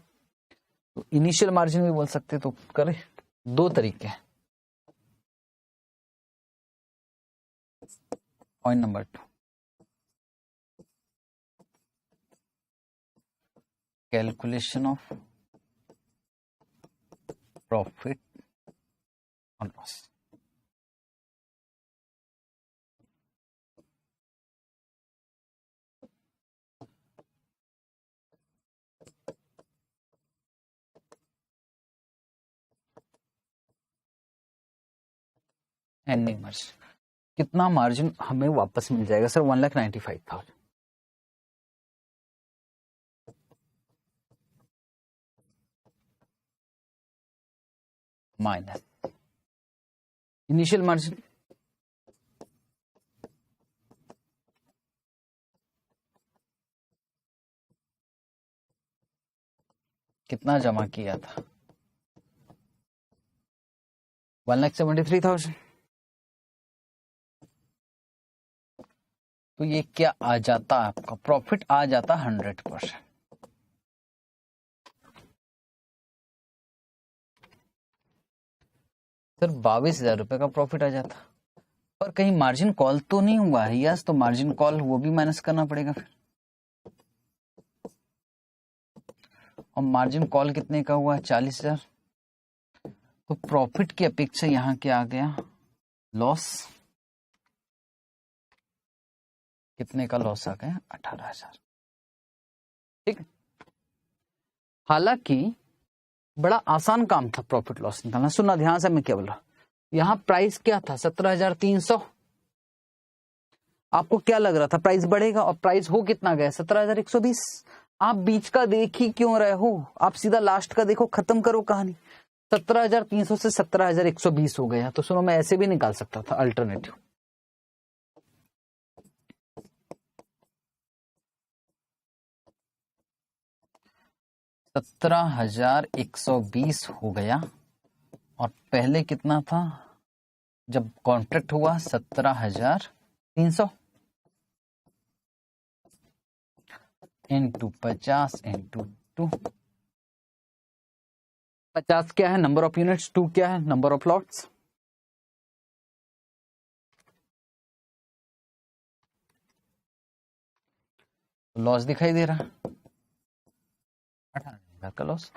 तो इनिशियल मार्जिन भी बोल सकते हैं, तो करें। 2 तरीके हैं। Point number 2, calculation of profit और लॉस। एंडिंग मार्जिन, कितना मार्जिन हमें वापस मिल जाएगा सर, 1,95,000 माइनस इनिशियल मार्जिन, कितना जमा किया था, 1,73,000। तो ये क्या आ जाता, आपका प्रॉफिट आ जाता 100%। सर 22,000 रुपए का प्रॉफिट आ जाता, पर कहीं मार्जिन कॉल तो नहीं हुआ है। यस, तो मार्जिन कॉल वो भी माइनस करना पड़ेगा फिर। और मार्जिन कॉल कितने का हुआ है, 40,000। तो प्रॉफिट की अपेक्षा यहाँ क्या आ गया, लॉस। कितने का लॉस आ गया, 18,000। ठीक, हालांकि बड़ा आसान काम था प्रॉफिट लॉस निकालना। सुनना ध्यान से, मैं क्या बोल रहा हूं। यहाँ प्राइस क्या था, 17,300। आपको क्या लग रहा था प्राइस बढ़ेगा, और प्राइस हो कितना गया, 17,120। आप बीच का देख ही क्यों रहे हो, आप सीधा लास्ट का देखो, खत्म करो कहानी। 17,300 से 17,120 हो गया। तो सुनो, मैं ऐसे भी निकाल सकता था अल्टरनेटिव। 17,120 हो गया, और पहले कितना था जब कॉन्ट्रैक्ट हुआ? 17,300 इंटू 50 इंटू 2। 50 क्या है? Number of units. 2 क्या है? Number of lots. लॉस दिखाई दे रहा, 18,000 का लॉस।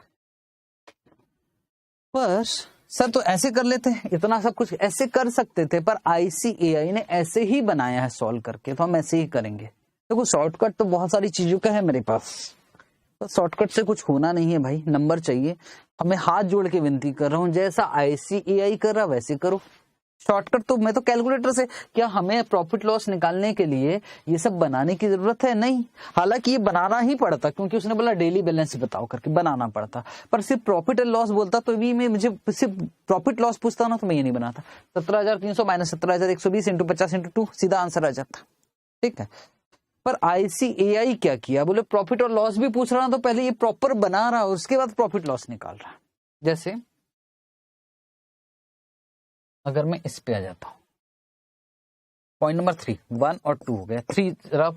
पर सर तो ऐसे कर लेते हैं, इतना सब कुछ ऐसे कर सकते थे, पर ICAI ने ऐसे ही बनाया है सॉल्व करके, तो हम ऐसे ही करेंगे। देखो शॉर्टकट तो बहुत सारी चीजों का है मेरे पास, तो शॉर्टकट से कुछ होना नहीं है भाई, नंबर चाहिए। अब मैं हाथ जोड़ के विनती कर रहा हूं, जैसा ICAI कर रहा वैसे करो। शॉर्टकट तो मैं तो कैलकुलेटर से, क्या हमें प्रॉफिट लॉस निकालने के लिए ये सब बनाने की जरूरत है? नहीं। हालांकि ये बनाना ही पड़ता, क्योंकि उसने बोला डेली बैलेंस बताओ करके, बनाना पड़ता। पर सिर्फ प्रॉफिट एंड लॉस बोलता तो भी मैं, मुझे सिर्फ प्रॉफिट लॉस पूछता ना तो मैं ये नहीं बनाता। 17,300 माइनस 17,120 इंटू 50 इंटू 2, सीधा आंसर आ जाता। ठीक है। पर ICAI क्या किया, बोले प्रॉफिट और लॉस भी पूछ रहा तो पहले ये प्रॉपर बना रहा और उसके बाद प्रॉफिट लॉस निकाल रहा। जैसे अगर मैं इस पे आ जाता हूं, पॉइंट नंबर 3, 1 और 2 हो गया। 3 जरा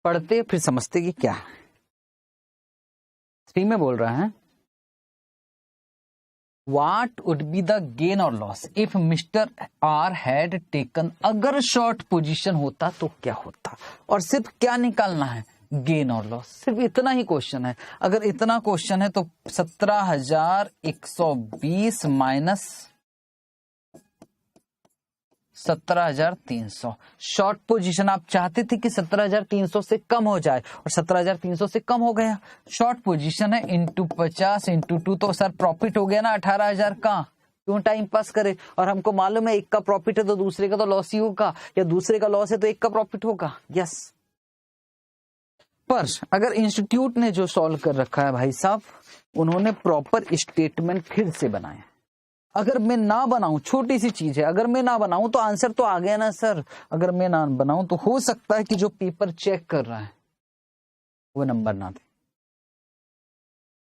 पढ़ते फिर समझते कि क्या है। 3 में बोल रहा है what would be the gain और loss if mister R had taken, अगर शॉर्ट पोजीशन होता तो क्या होता, और सिर्फ क्या निकालना है? गेन और लॉस। सिर्फ इतना ही क्वेश्चन है। अगर इतना क्वेश्चन है तो 17,120 माइनस 17,300, शॉर्ट पोजीशन आप चाहते थे कि 17,300 से कम हो जाए, और 17,300 से कम हो गया। शॉर्ट पोजीशन है, इंटू 50 इंटू 2, तो सर प्रॉफिट हो गया ना 18,000 का। क्यों टाइम पास करे? और हमको मालूम है एक का प्रॉफिट है तो दूसरे का तो लॉस ही होगा, या दूसरे का लॉस है तो एक का प्रॉफिट होगा। यस। पर अगर इंस्टीट्यूट ने जो सॉल्व कर रखा है भाई साहब, उन्होंने प्रॉपर स्टेटमेंट फिर से बनाया। अगर मैं ना बनाऊं, छोटी सी चीज है, अगर मैं ना बनाऊं तो आंसर तो आ गया ना सर। अगर मैं ना बनाऊं तो हो सकता है कि जो पेपर चेक कर रहा है वो नंबर ना दे।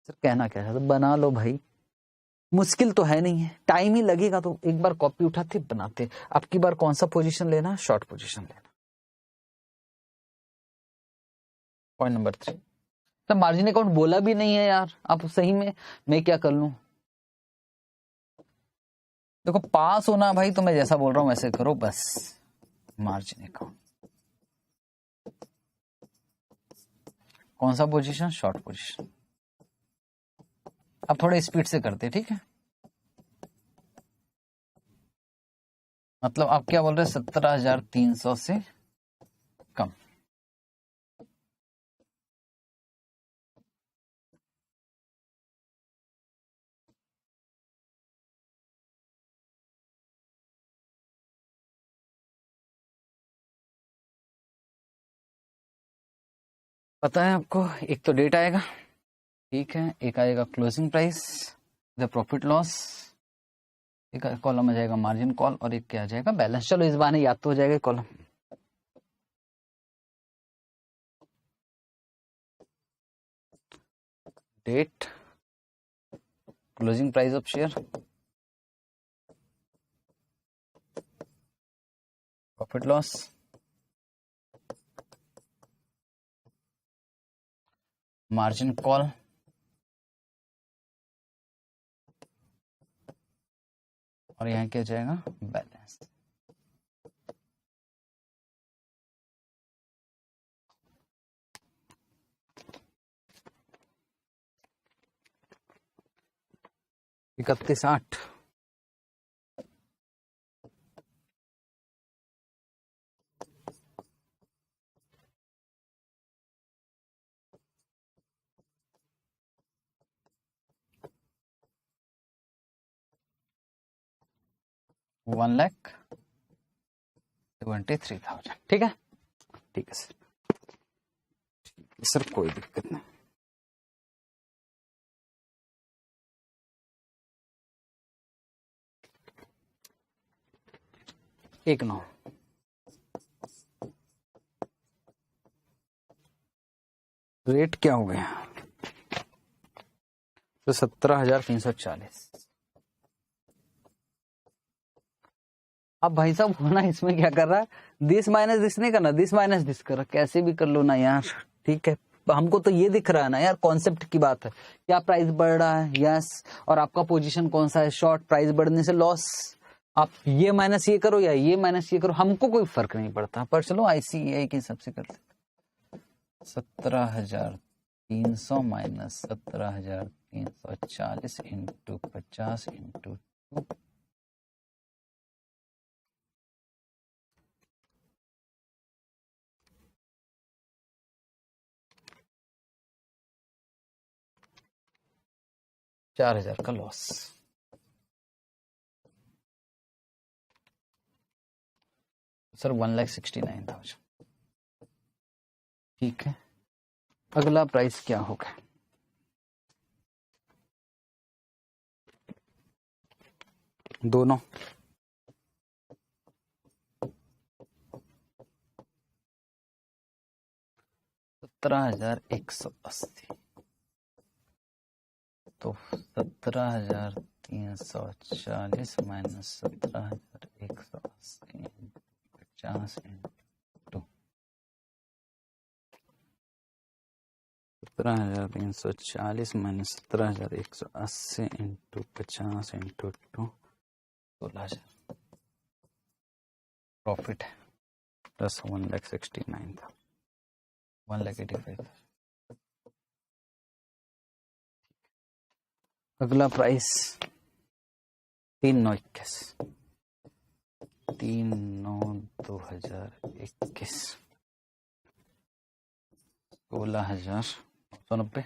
सर कहना क्या है? तो बना लो भाई, मुश्किल तो है नहीं है, टाइम ही लगेगा। तो एक बार कॉपी उठाते बनाते। अब की बार कौन सा पोजीशन लेना? शॉर्ट पोजीशन लेना। Point number 3, sir margin account बोला भी नहीं है यार। आप सही में मैं क्या कर लूं? देखो पास होना भाई, तो मैं जैसा बोल रहा हूं वैसे करो बस। मार्जिन अकाउंट कौन सा पोजीशन? Short position. अब थोड़े स्पीड से करते, ठीक है। मतलब आप क्या बोल रहे हैं? 17,300 से कम। पता है आपको, एक तो डेट आएगा, ठीक है, एक आएगा closing price, the profit loss, एक कॉलम आ जाएगा मार्जिन कॉल, और एक क्या आ जाएगा? बैलेंस। चलो इस बार याद तो हो जाएगा column. Date, closing price of share, profit loss, margin call, और यहाँ क्या जाएगा? बैलेंस। इकतीस 8, $1,73,000। ठीक है, ठीक है सर, सर कोई दिक्कत नहीं। एक 9, रेट क्या हो गया? तो 17,340। अब भाई साहब होना इसमें क्या कर रहा है, दिस माइनस दिस नहीं करना, दिस माइनस दिस कर रहा, कैसे भी कर लो ना यार, ठीक है। हमको तो ये दिख रहा है ना यार, कॉन्सेप्ट की बात है, क्या प्राइस बढ़ रहा है, यस, और आपका पोजीशन कौन सा है, शॉर्ट, प्राइस बढ़ने से लॉस। आप ये माइनस ये करो या ये माइनस ये करो, हमको कोई फर्क नहीं पड़ता, पर चलो ICAI के हिसाब से करते। 17,300 माइनस 17,340 इंटू 50 इंटू 2, $4,000 का लॉस। सर 1,69,000। ठीक है, अगला प्राइस क्या होगा, दोनों 17,180, तो 17,340 minus 17,180 50 into 17,340 minus 17,180 into 50 into 2, 16,000 profit है, प्लस 1,69,000 था, 1,85,000। अगला प्राइस 3/9/21, 3/9/2021, 16,990।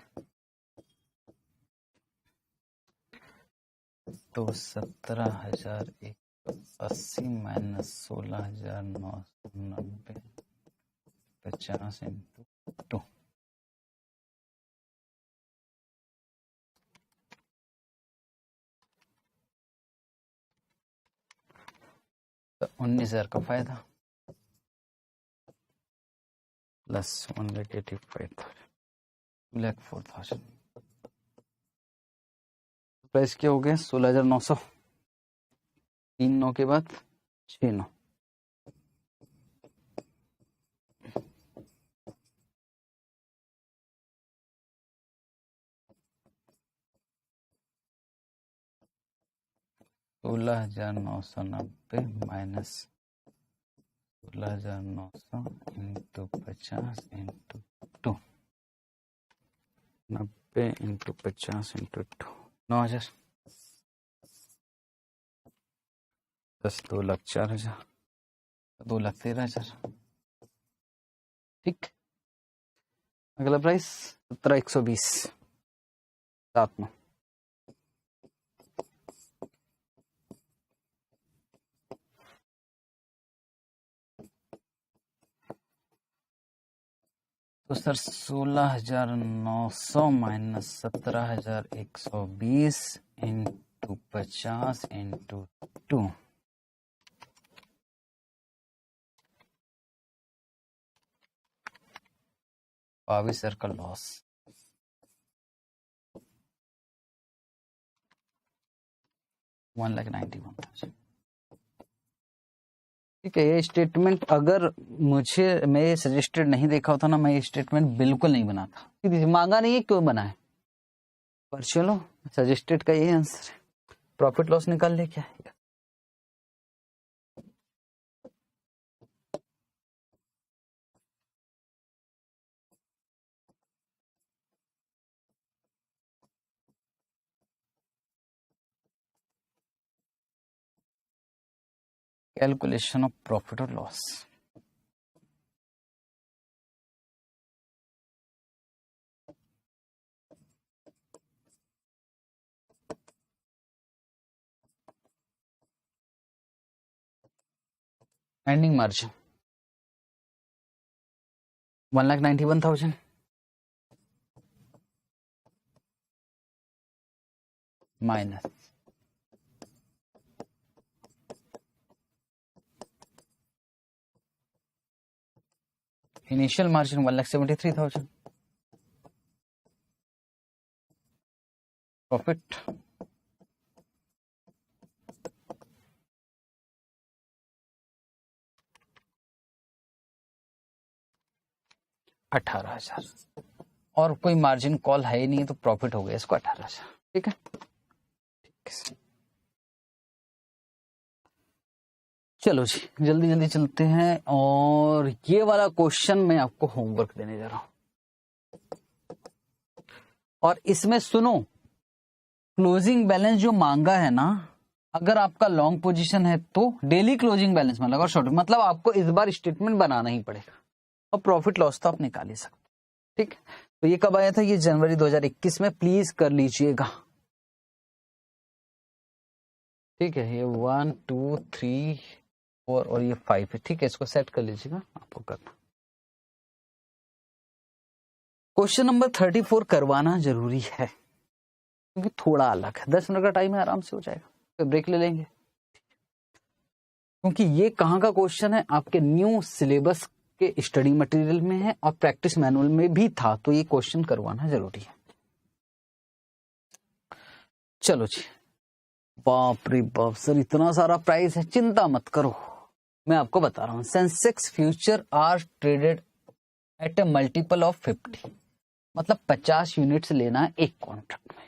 तो 17,180 माइनस 16,990 50 इंटू 2, तो 19,000 का फायदा, प्लस 1,85,000, 2,04,000। प्राइस क्या हो गया, 16,900, 3/9 के बाद 6/9, $16,990 minus 16,900 into 50 into 2, 90 into 50 into 2, 9,000, 10 2,04,000, 2,13,000। ठीक, अगला प्राइस 17,120, 7/9, तो सर 16,900 माइनस 17,120 इंटू 50 इंटू 2, 22,000 का लॉस। $1,91,000। ठीक है, ये स्टेटमेंट अगर मैं ये सजेस्टेड नहीं देखा होता ना, मैं ये स्टेटमेंट बिल्कुल नहीं बनाता, मांगा नहीं है क्यों बनाए, पर चलो सजेस्टेड का ये आंसर है, प्रॉफिट लॉस निकाल ले क्या है। कैलकुलेशन ऑफ प्रॉफिट और loss. Ending margin 1,91,000 minus initial margin 1,73,000, profit 18,000 और कोई मार्जिन कॉल है ही नहीं तो प्रॉफिट हो गया इसको 18,000। ठीक है, चलो जी जल्दी जल्दी चलते हैं। और ये वाला क्वेश्चन मैं आपको होमवर्क देने जा रहा हूं और इसमें सुनो, क्लोजिंग बैलेंस जो मांगा है ना, अगर आपका लॉन्ग पोजीशन है तो डेली क्लोजिंग बैलेंस मतलब और शॉर्ट मतलब आपको इस बार स्टेटमेंट बनाना ही पड़ेगा और प्रॉफिट लॉस तो आप निकाल ही सकते। ठीक, तो ये कब आया था? ये जनवरी 2021 में, प्लीज कर लीजिएगा। ठीक है, ये 1 2 3 4 और ये 5 है। ठीक है, इसको सेट कर लीजिएगा, आपको करना। क्वेश्चन नंबर 34 करवाना जरूरी है क्योंकि थोड़ा अलग है। 10 मिनट का टाइम है, आराम से हो जाएगा, फिर ब्रेक ले लेंगे। क्योंकि ये कहाँ का क्वेश्चन है? आपके न्यू सिलेबस के स्टडी मटेरियल में है और प्रैक्टिस मैनुअल में भी था, तो ये क्वेश्चन करवाना जरूरी है। चलो जी, बाप रे बाप सर, इतना सारा प्राइस है। चिंता मत करो, मैं आपको बता रहा हूं। Sensex future are traded at a multiple of 50, मतलब 50 यूनिट्स लेना है एक कॉन्ट्रैक्ट में।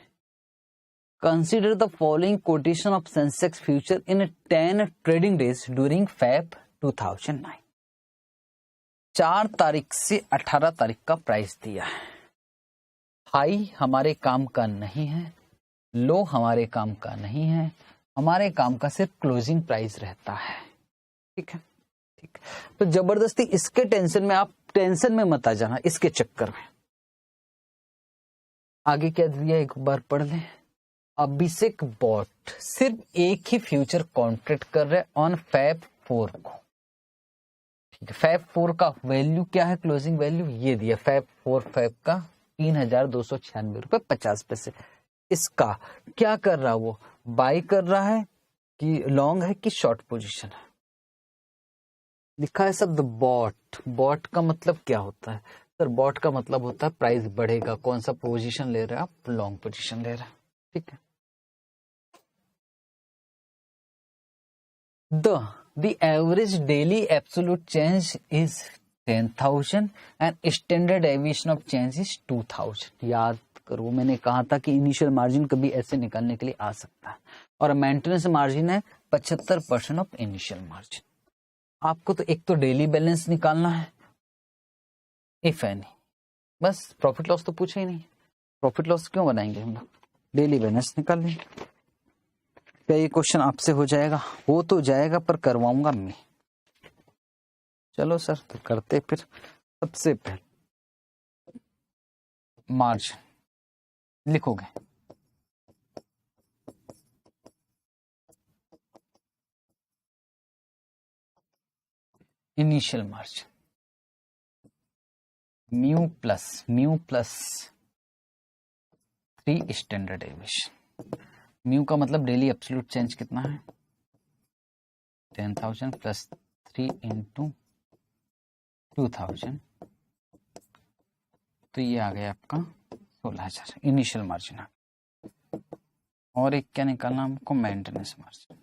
Consider the following quotation of Sensex future in 10 trading days during Feb 2009। 4 तारीख से 18 तारीख का प्राइस दिया है। हाई हमारे काम का नहीं है, लो हमारे काम का नहीं है, हमारे काम का सिर्फ क्लोजिंग प्राइस रहता है। ठीक है, ठीक। तो जबरदस्ती इसके टेंशन में, आप टेंशन में मत आ जाना इसके चक्कर में। आगे क्या दिया एक बार पढ़ लें। अभिषेक बॉट सिर्फ एक ही फ्यूचर कॉन्ट्रैक्ट कर रहे ऑन फेब 4 को। ठीक है, फेब 4 का वैल्यू क्या है? क्लोजिंग वैल्यू ये दिया फेब 4 फेब का 3,296 रुपए 50 पैसे। इसका क्या कर रहा है वो? बाय कर रहा है कि लॉन्ग है कि शॉर्ट पोजीशन है? लिखा है शब्द बॉट। बॉट का मतलब क्या होता है सर? बॉट का मतलब होता है प्राइस बढ़ेगा। कौन सा पोजीशन ले रहे हैं आप? लॉन्ग पोजीशन ले रहे हैं। ठीक है। The average daily absolute change is 10,000 and standard deviation of change is 2,000। याद करो, मैंने कहा था कि इनिशियल मार्जिन कभी ऐसे निकालने के लिए आ सकता है और मेंटेनेंस मार्जिन है 75% ऑफ इनिशियल मार्जिन। आपको तो एक तो डेली बैलेंस निकालना है, इफ एनी, बस प्रॉफिट लॉस तो पूछा ही नहीं। प्रॉफिट लॉस क्यों बनाएंगे हम लोग? डेली बैलेंस निकाल लेंगे। क्या ये क्वेश्चन आपसे हो जाएगा? हो तो जाएगा पर करवाऊंगा मैं। चलो सर, तो करते फिर। सबसे पहले मार्जिन लिखोगे, initial margin mu plus 3 standard deviation. Mu का मतलब डेली एब्सोल्यूट चेंज कितना है? 10,000 प्लस 3 इंटू 2,000, तो ये आ गया आपका 16,000 इनिशियल मार्जिन। और एक क्या निकालना हमको? Maintenance margin.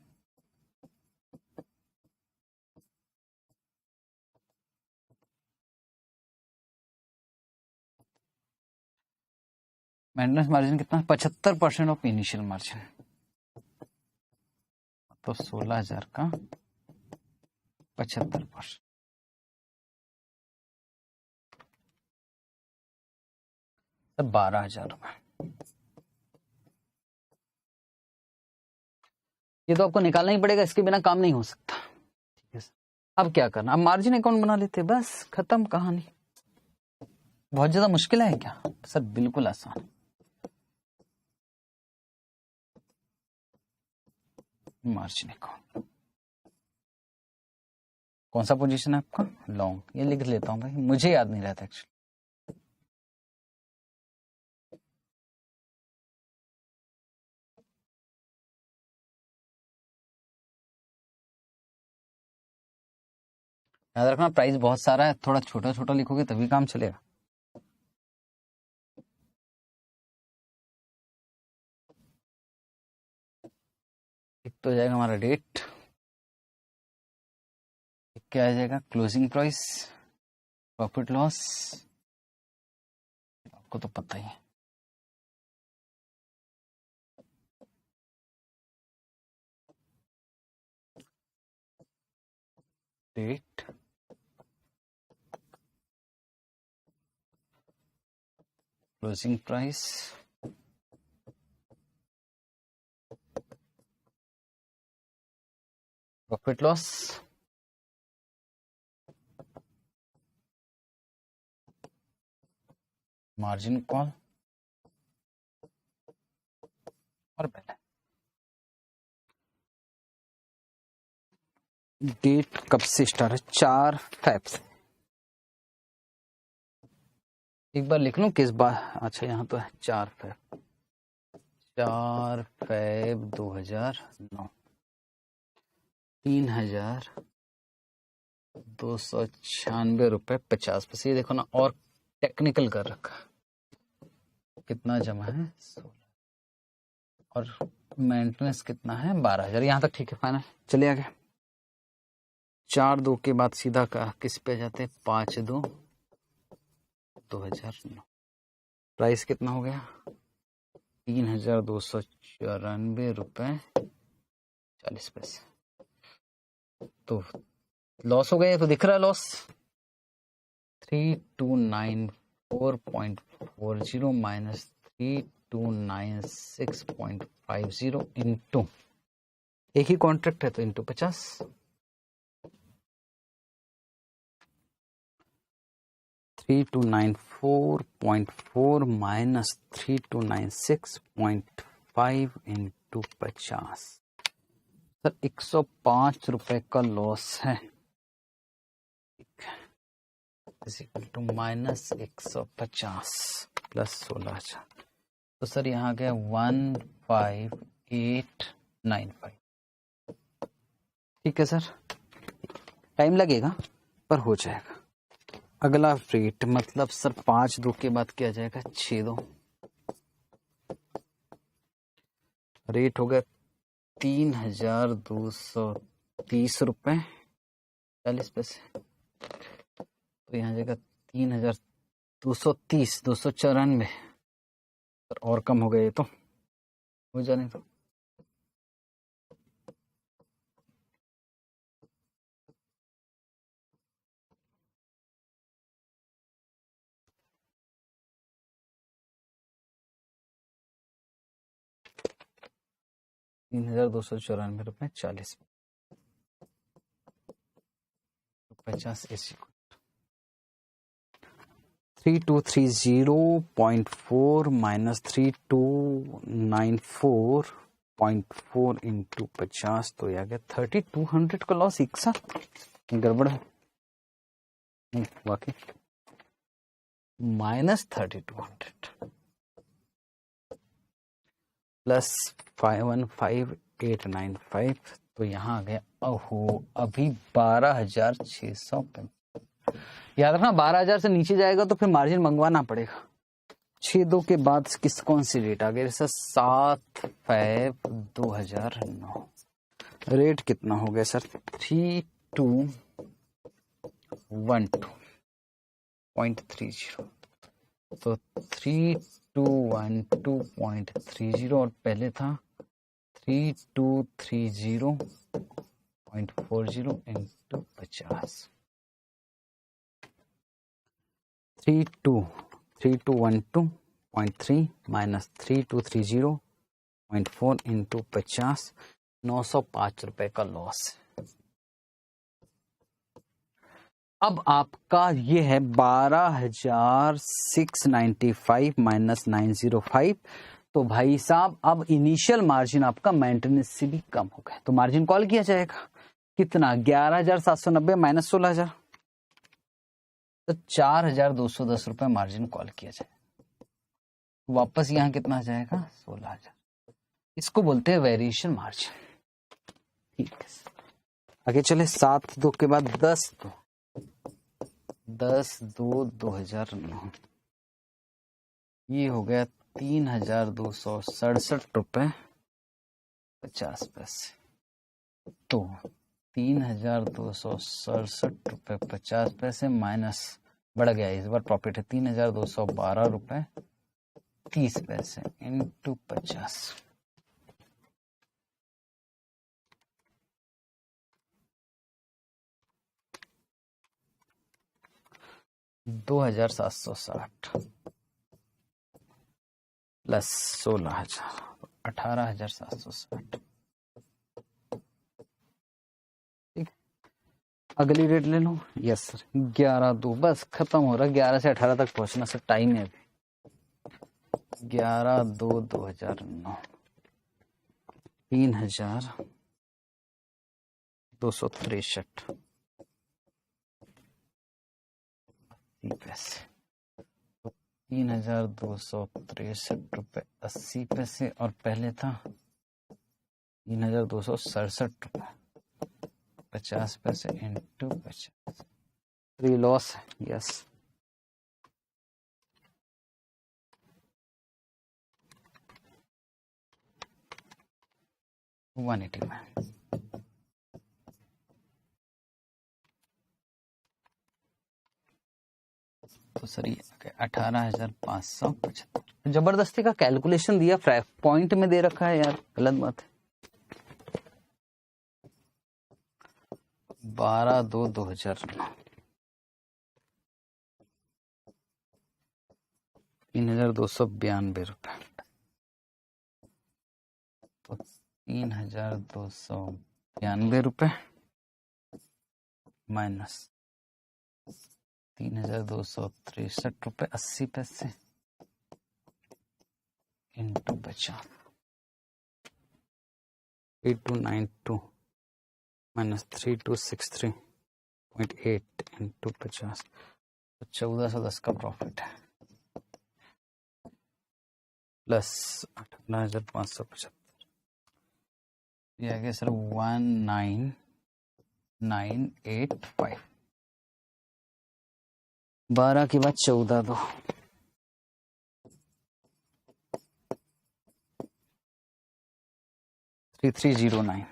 मेंटेनेंस मार्जिन कितना? 75% ऑफ इनिशियल मार्जिन, तो 16,000 का 75%, तो 12,000 रुपए। ये तो आपको निकालना ही पड़ेगा, इसके बिना काम नहीं हो सकता। ठीक है सर, अब क्या करना? अब मार्जिन अकाउंट बना लेते, बस खत्म कहानी। बहुत ज्यादा मुश्किल है क्या सर? बिल्कुल आसान। मार्जिन अकाउंट कौन सा पोजीशन है आपका? लॉन्ग। ये लिख लेता हूं भाई, मुझे याद नहीं रहता एक्चुअली। याद रखना प्राइस बहुत सारा है, थोड़ा छोटा छोटा लिखोगे तभी काम चलेगा। तो हो जाएगा हमारा डेट, क्या आ जाएगा क्लोजिंग प्राइस, प्रॉफिट लॉस, आपको तो पता ही है। Date, closing price, profit loss, margin call और बैलेंस। डेट कब से स्टार्ट है, 4 फेब से। एक बार लिख लूं किस बार, अच्छा यहाँ तो है 4 फेब, 4 फेब 2009, 3,296 रुपये 50 पैसे। ये देखो ना, और टेक्निकल कर रखा, कितना जमा है 16, और मेंटेनेंस कितना है 12,000। यहाँ तक ठीक है, फाइनल। चलिए आगे, 4-2 के बाद सीधा का किस पे जाते हैं, 5-2-2009। प्राइस कितना हो गया, 3,294 रुपये 40 पैसे। तो लॉस हो गया, तो दिख रहा है लॉस, 3294.40 माइनस 3296.50 इंटू, एक ही कॉन्ट्रैक्ट है तो इंटू 50, 3294.4 माइनस 3296.5 इंटू 50। सर 105 रुपए का लॉस है, इक्वल टू माइनस 150 प्लस 16,000, तो सर यहाँ गया 15895। ठीक है सर, टाइम लगेगा पर हो जाएगा। अगला रेट, मतलब सर 5-2 के बाद क्या जाएगा, 6-2, रेट हो गया 3,230 रुपये 40 पैसे। तो यहाँ जाएगा 3,230, 294, और कम हो गया ये तो हो जाने तो। ₹3,294 40 50 ऐसी 3230.4 माइनस 3294.4 इंटू 50, तो यह गया 3200 का लॉस एक साथ। गड़बड़ है नहीं वाकई, माइनस 3200 प्लस 515895, तो यहाँ आ गया, ओहो अभी 12,600। याद रखना 12,000 से नीचे जाएगा तो फिर मार्जिन मंगवाना पड़ेगा। 6-2 के बाद किस कौन सी रेट आ गई सर, 7 फेब 2009। रेट कितना हो गया सर, 3212.30, तो 3212.30 और पहले था 3230.40 इंटू 50, 3212.3 माइनस 3230.4 इंटू 50, 905 रुपए का लॉस। अब आपका ये है 12,695 माइनस 905, तो भाई साहब अब इनिशियल मार्जिन आपका मेंटेनेंस से भी कम हो गया, तो मार्जिन कॉल किया जाएगा कितना, 11,790 माइनस 16,000, तो 4,210 रुपए मार्जिन कॉल किया जाए। वापस यहाँ कितना आ जाएगा, 16,000। इसको बोलते हैं वेरिएशन मार्जिन। ठीक है, आगे चले, 7-2 के बाद 10-2, 10-2-2009, ये हो गया 3,267 रुपए 50 पैसे। तो 3,267.50 माइनस बढ़ गया, इस बार प्रॉफिट है 3,212.30 इंटू 50, 2,760 प्लस 16,000, 18,760। ठीक, अगली रेट ले लो। यस सर, 11/2, बस खत्म हो रहा, 11 से 18 तक पहुंचना सर, टाइम है अभी। 11/2/2009, 3,263 पैसे, 3,263.80 और पहले था 3,267.50 इंटू 50। लॉस है, यस। $180 में। तो सर ये 18,575। जबरदस्ती का कैलकुलेशन दिया, पॉइंट में दे रखा है यार, गलत बात है। 12/2/2009, 3,292 रुपए। तो 3,292 रुपए माइनस 3,263.80 इंटू 50, 3292 माइनस 3263.8 इंटू 50, तो 1,410 का प्रॉफिट है, प्लस 18,575। ये आ गया सर 19,985। 12 के बाद 14 दो, 3309,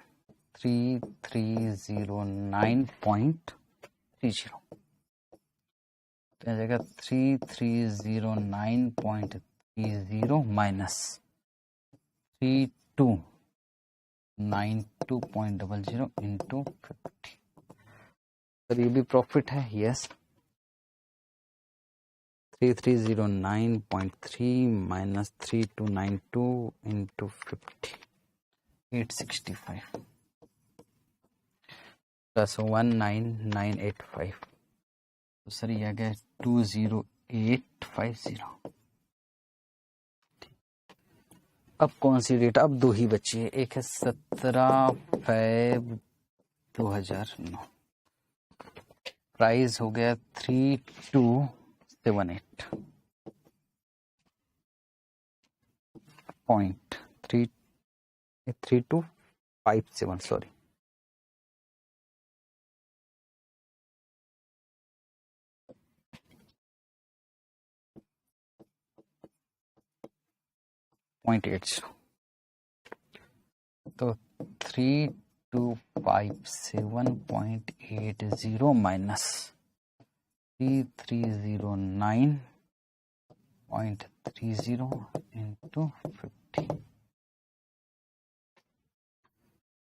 3309.30, तो आ जाएगा 3309.30 माइनस 3292.00 इंटू 50। सर ये भी प्रॉफिट है, यस। 3309.3 minus 3292 into 50, 865 plus 19,985। तो सर ये आ गया 20850। अब कौन सी डेट, अब दो ही बची है, एक है 17 फरवरी 2009, प्राइस हो गया 3257. सॉरी, .80, तो 3257.80 माइनस 3309.30 इंटू 50,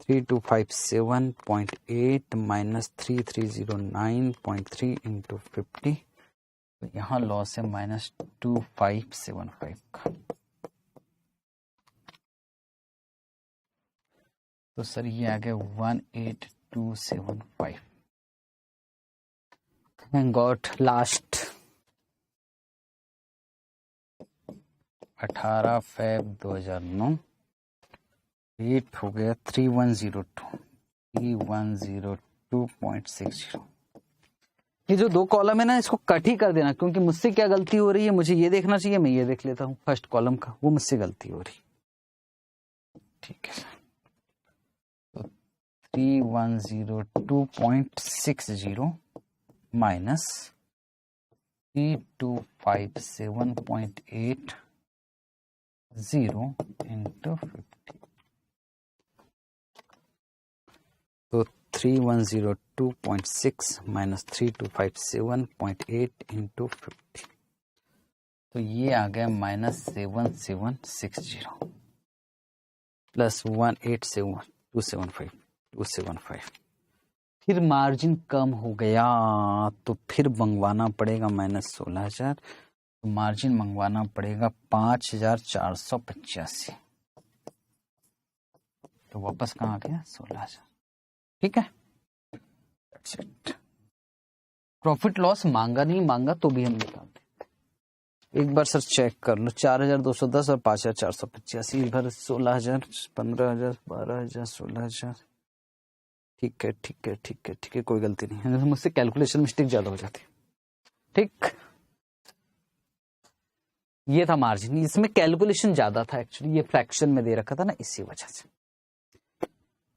3257.8 माइनस 3309.3 इंटू 50, तो यहाँ लॉस है -2575 का। तो सर ये आ गया 18275। थैंक गॉड, लास्ट 18 फरवरी 2009, रेट हो गया 3102.60। ये जो दो कॉलम है ना, इसको कट ही कर देना, क्योंकि मुझसे क्या गलती हो रही है, मुझे ये देखना चाहिए, मैं ये देख लेता हूँ फर्स्ट कॉलम का, वो मुझसे गलती हो रही। ठीक है, तो 3102.60 माइनस 3257.80 इंटू 50, 3102.6 माइनस 3257.8 इंटू 50, तो ये आ गया -7760 प्लस 187,275 फिर मार्जिन कम हो गया तो फिर मंगवाना पड़ेगा -16,000, तो मार्जिन मंगवाना पड़ेगा 5,485, तो वापस कहाँ आ गया 16,000। ठीक है, प्रॉफिट लॉस मांगा नहीं मांगा तो भी हम निकालते। एक बार सर चेक कर लो, 4,210 और 5,485, इधर 16,000, 15,000, 12,000, 16,000। ठीक है ठीक है ठीक है ठीक है, कोई गलती नहीं है, मुझसे कैलकुलेशन मिस्टेक ज्यादा हो जाती है। ठीक, ये था मार्जिन, इसमें कैलकुलेशन ज्यादा था एक्चुअली, ये फ्रैक्शन में दे रखा था ना, इसी वजह से।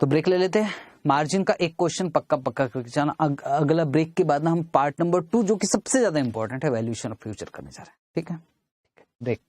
तो ब्रेक ले लेते हैं, मार्जिन का एक क्वेश्चन पक्का पक्का करके जाना। अगला ब्रेक के बाद ना हम पार्ट नंबर 2 जो कि सबसे ज्यादा इंपॉर्टेंट है, वैल्यूएशन ऑफ फ्यूचर करने जा रहे हैं। ठीक है, ब्रेक।